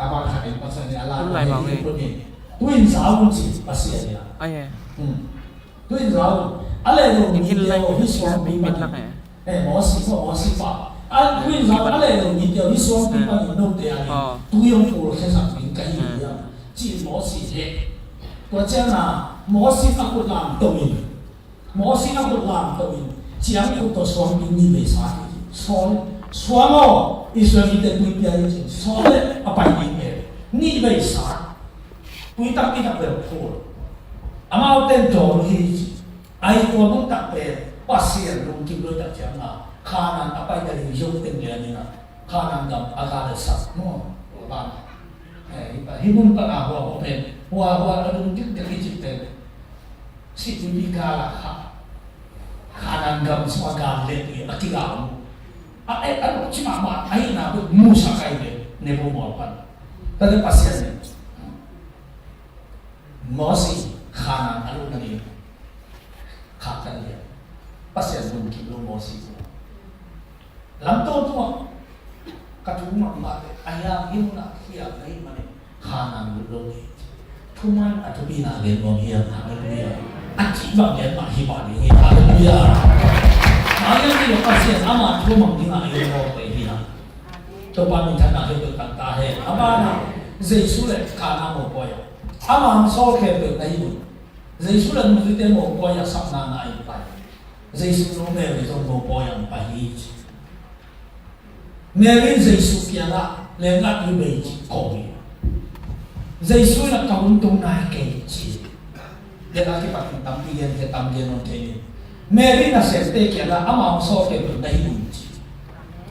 apa kata pasal Allah ini tuin sahun sih pasien ya tuin sahun Allah itu hiswa pipe 模式法，啊，为啥啊嘞？你叫你双边把你弄掉啊？都用部落开上面改一样，即模式的，我讲啊，模式啊不难动因，模式啊不难动因，讲不到双边你没啥的，双哦，一双边的对边一双的啊白边的，你没啥，对当一当不破，阿妈等做去。ai ko mong takpe pasien lung kim lo tak jang na kanan apa dari yung tinggal ni na kanan gam agada sak mo ba iba himun pa nga ho open wa adung dik dik dik si tibika ha kanan gam semua gam le ni akiga mo ano cuma ma ai na bu musa kai de ne bo mo pan tadi pasien mo si kanan alu na ni khácกันเลยภาษาบุญคิดลงมอสิลำต้นตัวกระทุ่มมาเลยอายาหิวนะเฮียไม่มาเนี่ยขานังลุลงทุ่มมันอัฐบินาเรียนมองเฮียฮาเลลูยาอัจฉิบางเรียนมาฮิบานีฮาเลลูยามาอย่างนี้ภาษาอามาทุ่มมันที่ไหนอยู่มองไปที่นั่นตัวปามินท่านนั่งอยู่ตั้งตาเห็นอามานะเจสุเลยขานังมองไปอามาโซ่เข็มเป็นไงอยู่Jesus là người tên một coi là sắp na này phải Jesus nó về với trong một coi là phải đi mẹ với Jesus kia là lên ngắt như vậy chỉ coi Jesus là cầu tung này cái gì để là cái phần tâm điên nó thế này mẹ với là sẽ tê kia là ám ám so cái phần đấy đúng chứ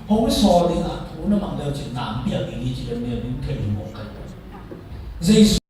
không so đi là thú nó mang theo chuyện nam bia cái gì chỉ là mẹ với cái một cái Jesus